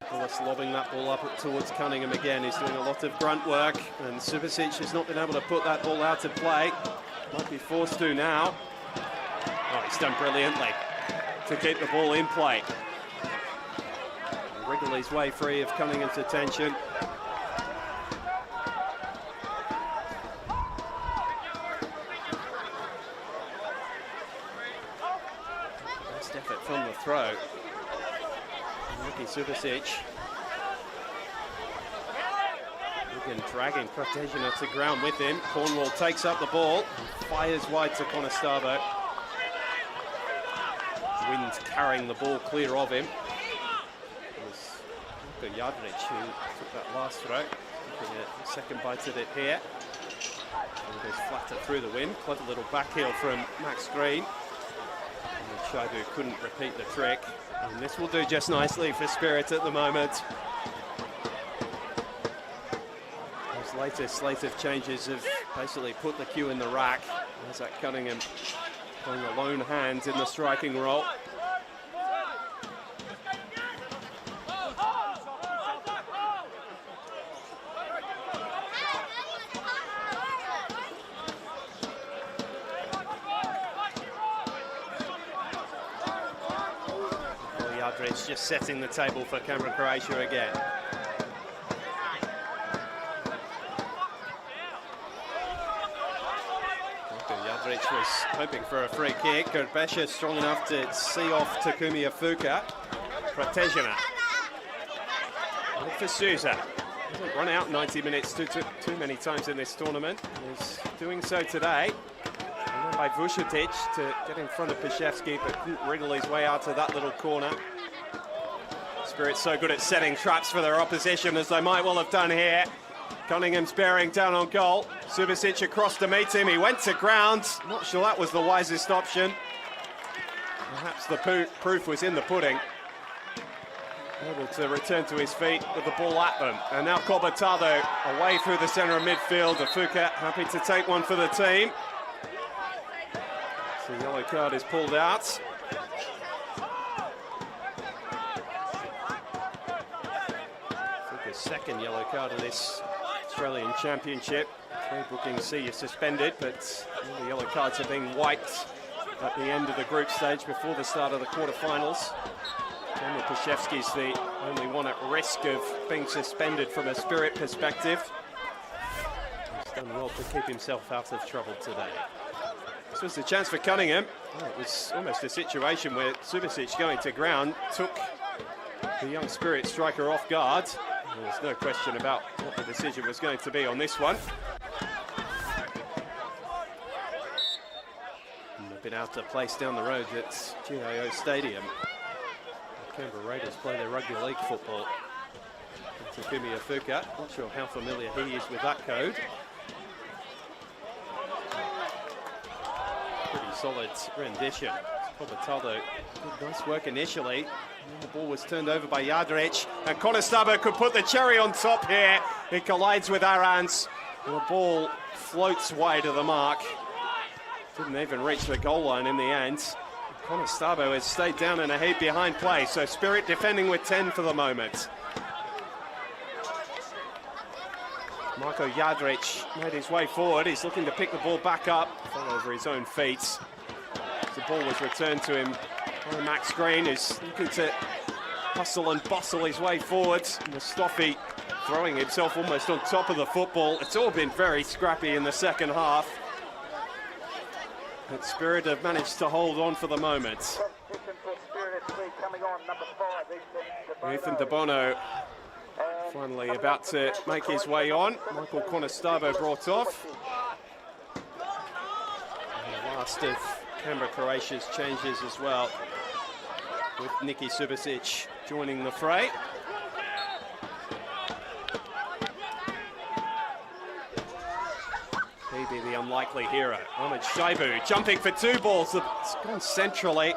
Nicholas lobbing that ball up towards Cunningham again. He's doing a lot of grunt work, and Subasic has not been able to put that ball out of play. Might be forced to now. Oh, he's done brilliantly to keep the ball in play. Wriggle his way free of Cunningham's attention. Effort from the throw. Ricky Subasic. Again, dragging Protegina to ground with him. Cornwall takes up the ball and fires wide to Conestabo. Wind carrying the ball clear of him. It was Luka Jadric who took that last throw. Taking a second bite at it here. And goes flatter through the wind. Clever little back heel from Max Green. Shaibu couldn't repeat the trick, and this will do just nicely for Spirit at the moment. Those latest slate of changes have basically put the cue in the rack. Isaac Cunningham playing a lone hand in the striking role. Yadric just setting the table for Canberra, Croatia again. Yadric was hoping for a free kick. Gerbesha strong enough to see off Takumi Afuka. Pratejana. For Sousa. Hasn't run out 90 minutes too many times in this tournament. He's doing so today. And then by Vucetic to get in front of Pashevsky, but couldn't wriggle his way out to that little corner. Spirit's so good at setting traps for their opposition, as they might well have done here. Cunningham's bearing down on goal. Subasic across to meet him. He went to ground. Not sure that was the wisest option. Perhaps the proof was in the pudding. Able to return to his feet with the ball at them. And now Cobertado away through the centre of midfield. Afuka happy to take one for the team. So the yellow card is pulled out. Afuka's second yellow card of this Australian Championship. 3 bookings see you suspended, but all the yellow cards are being wiped at the end of the group stage before the start of the quarterfinals. Daniel Pashevsky's the only one at risk of being suspended from a Spirit perspective. He's done well to keep himself out of trouble today. This was the chance for Cunningham. Oh, it was almost a situation where Subasic going to ground took the young Spirit striker off guard. There's no question about what the decision was going to be on this one. And a bit out of place down the road at GIO Stadium. The Canberra Raiders play their rugby league football. Takumi Afuka, not sure how familiar he is with that code. Pretty solid rendition. Cobertado did nice work initially. And the ball was turned over by Yadric, and Konestaba could put the cherry on top here. It collides with Arans, and the ball floats wide of the mark. Didn't even reach the goal line in the end. Konestaba has stayed down in a heap behind play, so Spirit defending with 10 for the moment. Marko Yadric made his way forward. He's looking to pick the ball back up, fell over his own feet. The ball was returned to him by Max Green, who's looking to hustle and bustle his way forward. Mustafi throwing himself almost on top of the football. It's all been very scrappy in the second half. But Spirit have managed to hold on for the moment. Ethan De Bono finally about to make his way on. Michael Konestaba brought off. And the last of Canberra, Croatia's changes as well, with Niki Subasic joining the fray. Maybe the unlikely hero, Ahmed Shaibu, jumping for 2 balls. It's gone centrally,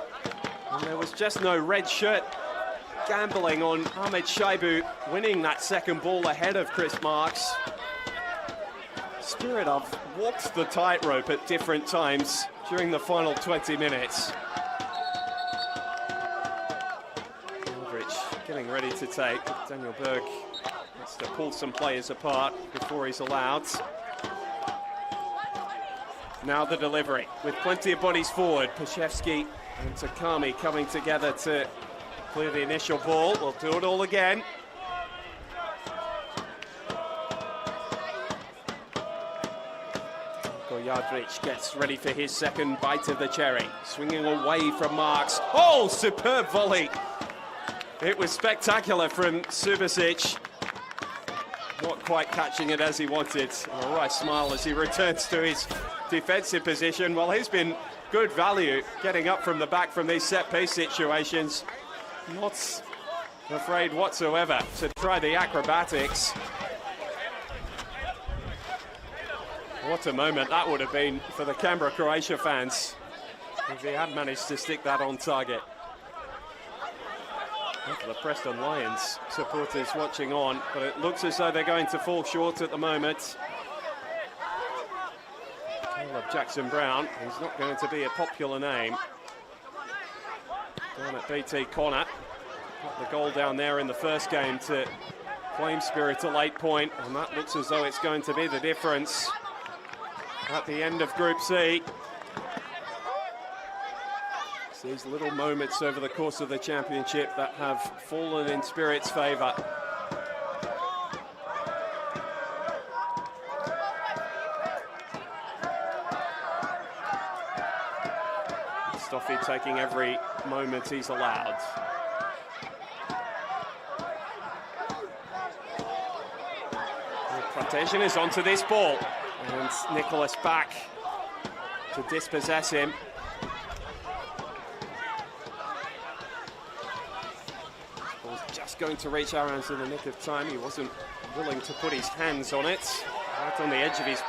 and there was just no red shirt gambling on Ahmed Shaibu winning that second ball ahead of Chris Marks. Spirit have walked the tightrope at different times during the final 20 minutes. Aldrich getting ready to take. Daniel Berg wants to pull some players apart before he's allowed. Now the delivery, with plenty of bodies forward. Pashevsky and Takami coming together to clear the initial ball. We'll do it all again. Yadric gets ready for his second bite of the cherry. Swinging away from Marks. Oh, superb volley. It was spectacular from Subasic. Not quite catching it as he wanted. A right smile as he returns to his defensive position. Well, he's been good value getting up from the back from these set-piece situations. Not afraid whatsoever to try the acrobatics. What a moment that would have been for the Canberra, Croatia fans if he had managed to stick that on target. For the Preston Lions supporters watching on, but it looks as though they're going to fall short at the moment. Caleb Jackson-Brown, he's not going to be a popular name. Down at BT Connor, got the goal down there in the first game to claim Spirit a late point, and that looks as though it's going to be the difference at the end of Group C. It's these little moments over the course of the championship that have fallen in Spirit's favour. Stoffy taking every moment he's allowed. Protection is onto this ball, and Nicholas back to dispossess him. Ball's just going to reach Arons in the nick of time. He wasn't willing to put his hands on it. Right on the edge of his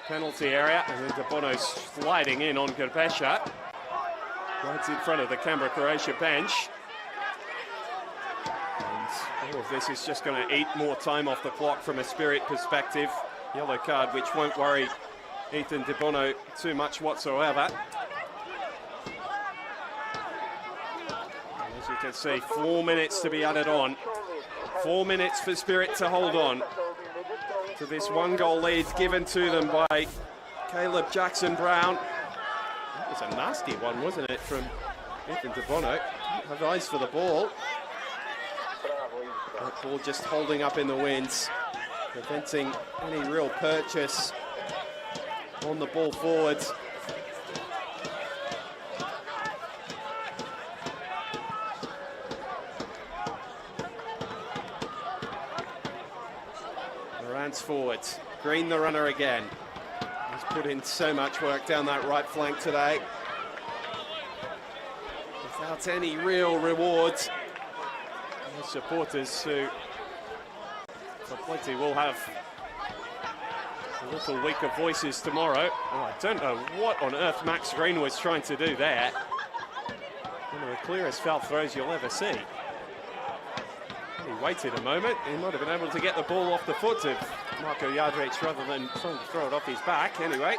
penalty area, and then De Bono sliding in on Gerbesha. Right in front of the Canberra Croatia bench. All of this is just going to eat more time off the clock from a Spirit perspective. Yellow card, which won't worry Ethan De Bono too much whatsoever. As you can see, 4 minutes to be added on. 4 minutes for Spirit to hold on to this one-goal lead given to them by Caleb Jackson-Brown. That was a nasty one, wasn't it, from Ethan De Bono? Didn't have eyes for the ball. That ball just holding up in the winds, preventing any real purchase on the ball forward. Morant's forward, Green the runner again. He's put in so much work down that right flank today, without any real rewards. Supporters who, for plenty, will have a little weaker voices tomorrow. Oh, I don't know what on earth Max Green was trying to do there. One of the clearest foul throws you'll ever see. He waited a moment. He might have been able to get the ball off the foot of Marko Jadric rather than trying to throw it off his back. Anyway.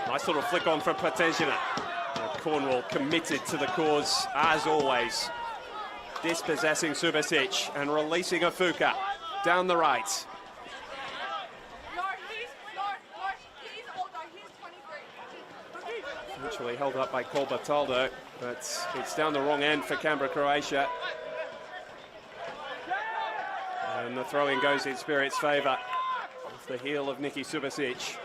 Nice little flick on from Patezina. Cornwall committed to the cause as always. Dispossessing Subasic and releasing Afuka down the right. Eventually held up by Cole Bataldo, but it's down the wrong end for Canberra Croatia. And the throw-in goes in Spirit's favour off the heel of Niki Subasic.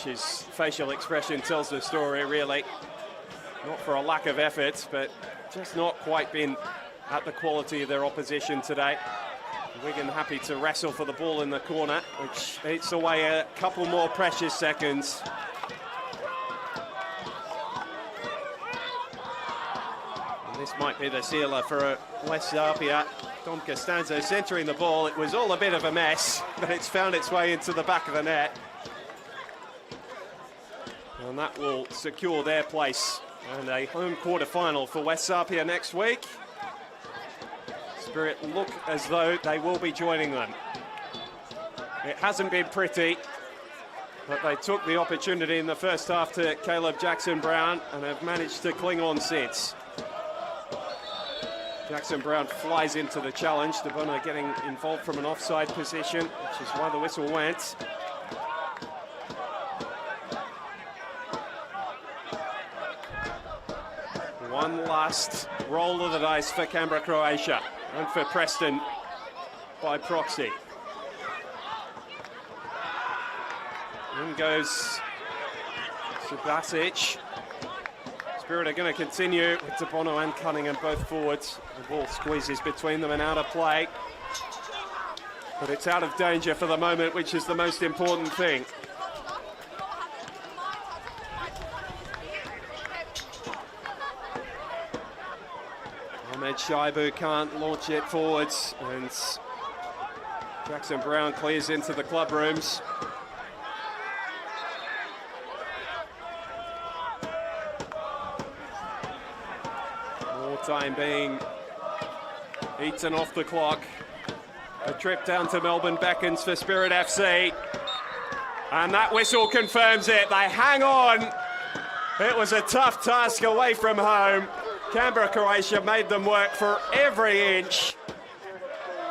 His facial expression tells the story, really. Not for a lack of effort, but just not quite been at the quality of their opposition today. Wigan happy to wrestle for the ball in the corner, which eats away a couple more precious seconds. And this might be the sealer for West Zapia. Dom Costanzo centering the ball. It was all a bit of a mess, but it's found its way into the back of the net. And that will secure their place and a home quarter-final for West Zapia next week. Spirit look as though they will be joining them. It hasn't been pretty, but they took the opportunity in the first half to Caleb Jackson-Brown and have managed to cling on since. Jackson-Brown flies into the challenge. De Bono getting involved from an offside position, which is why the whistle went. One last roll of the dice for Canberra Croatia and for Preston by proxy. In goes Subasic. Spirit are going to continue with De Bono and Cunningham both forwards. The ball squeezes between them and out of play. But it's out of danger for the moment, which is the most important thing. Ahmed Shaibu can't launch it forwards, and Jackson Brown clears into the club rooms. More time being eaten off the clock. A trip down to Melbourne beckons for Spirit FC. And that whistle confirms it. They hang on. It was a tough task away from home. Canberra, Croatia made them work for every inch,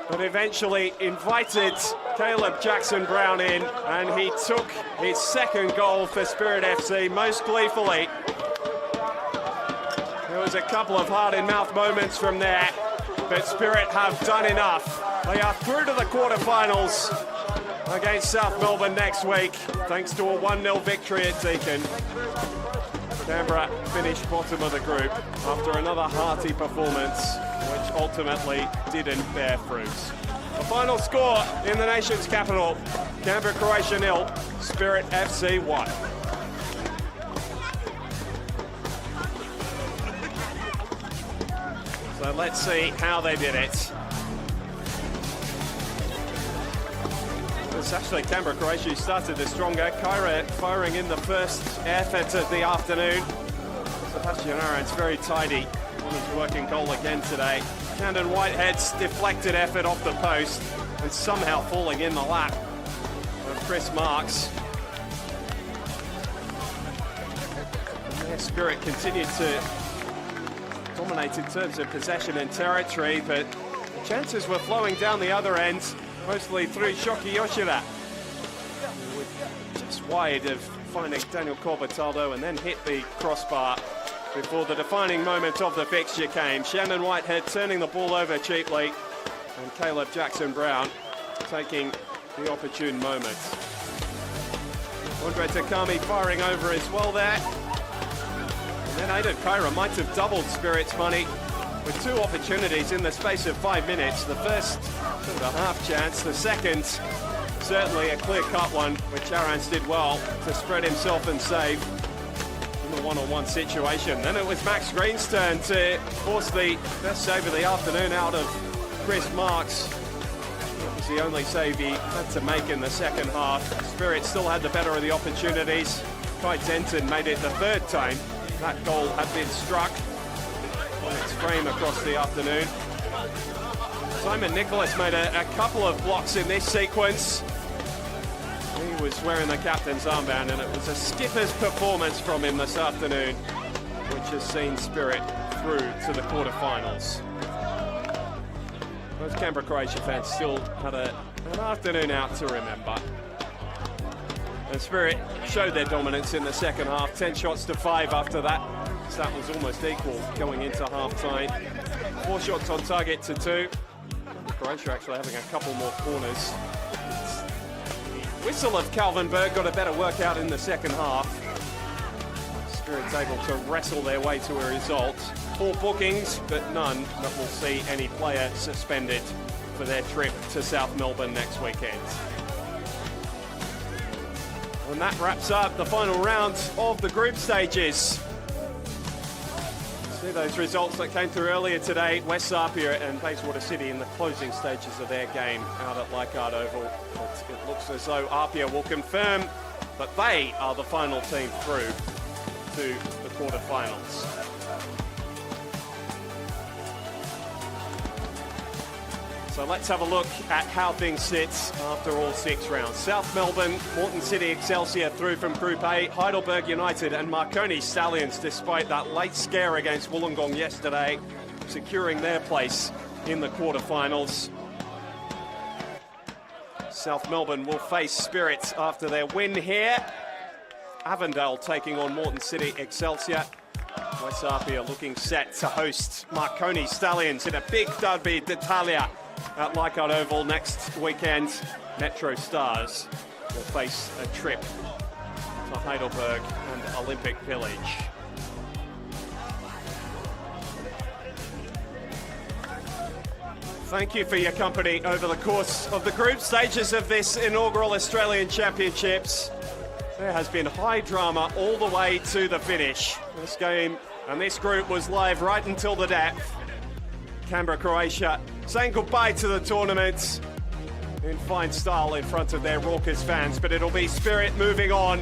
but eventually invited Caleb Jackson Brown in, and he took his second goal for Spirit FC most gleefully. There was a couple of heart-in-mouth moments from there, but Spirit have done enough. They are through to the quarterfinals against South Melbourne next week, thanks to a 1-0 victory at Deakin. Canberra finished bottom of the group after another hearty performance, which ultimately didn't bear fruit. The final score in the nation's capital, Canberra, Croatia 0, Spirit FC 1. So let's see how they did it. It's actually Canberra, Croatia who started the stronger. Kyra firing in the first effort of the afternoon. Sebastian Arendt's very tidy on his working goal again today. Camden Whitehead's deflected effort off the post and somehow falling in the lap of Chris Marks. And their Spirit continued to dominate in terms of possession and territory, but the chances were flowing down the other end, mostly through Shoki Yoshida. Just wide of finding Daniel Corbataldo and then hit the crossbar before the defining moment of the fixture came. Shannon Whitehead turning the ball over cheaply, and Caleb Jackson Brown taking the opportune moment. Andre Takami firing over as well there. And then Aidan Kyra might have doubled Spirit's money with two opportunities in the space of 5 minutes. The first sort of a half chance, the second certainly a clear-cut one, which Arendts did well to spread himself and save in the one-on-one situation. Then it was Max Green's turn to force the best save of the afternoon out of Chris Marks. That was the only save he had to make in the second half. Spirit still had the better of the opportunities. Kai Denton made it the third time that goal had been struck on its frame across the afternoon. Simon Nicholas made a couple of blocks in this sequence. He was wearing the captain's armband, and it was a skipper's performance from him this afternoon, which has seen Spirit through to the quarterfinals. Most Canberra Croatia fans still had an afternoon out to remember. And Spirit showed their dominance in the second half, 10 shots to 5 after that. So that was almost equal going into half-time. 4 shots on target to 2. Croatia actually having a couple more corners. The whistle of Calvin Berg got a better workout in the second half. Spirit's able to wrestle their way to a result. 4 bookings, but none that will see any player suspended for their trip to South Melbourne next weekend. And that wraps up the final round of the group stages. See those results that came through earlier today. West Apia and Bayswater City in the closing stages of their game out at Leichhardt Oval. But it looks as though Apia will confirm that they are the final team through to the quarterfinals. So let's have a look at how things sit after all 6 rounds. South Melbourne, Moreton City Excelsior through from Group A, Heidelberg United and Marconi Stallions, despite that late scare against Wollongong yesterday, securing their place in the quarterfinals. South Melbourne will face Spirit after their win here. Avondale taking on Moreton City Excelsior. West Apia looking set to host Marconi Stallions in a big derby d'Italia at Leichhardt Oval next weekend. Metro Stars will face a trip to Heidelberg and Olympic Village. Thank you for your company over the course of the group stages of this inaugural Australian Championships. There has been high drama all the way to the finish. This game and this group was live right until the death. Canberra, Croatia, saying goodbye to the tournament in fine style in front of their raucous fans, but it'll be Spirit moving on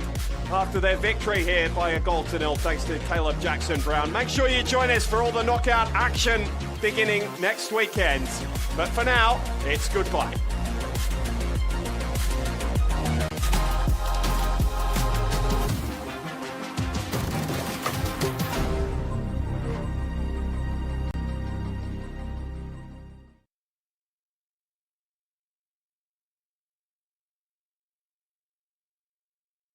after their victory here by 1-0 thanks to Caleb Jackson-Brown. Make sure you join us for all the knockout action beginning next weekend. But for now, it's goodbye.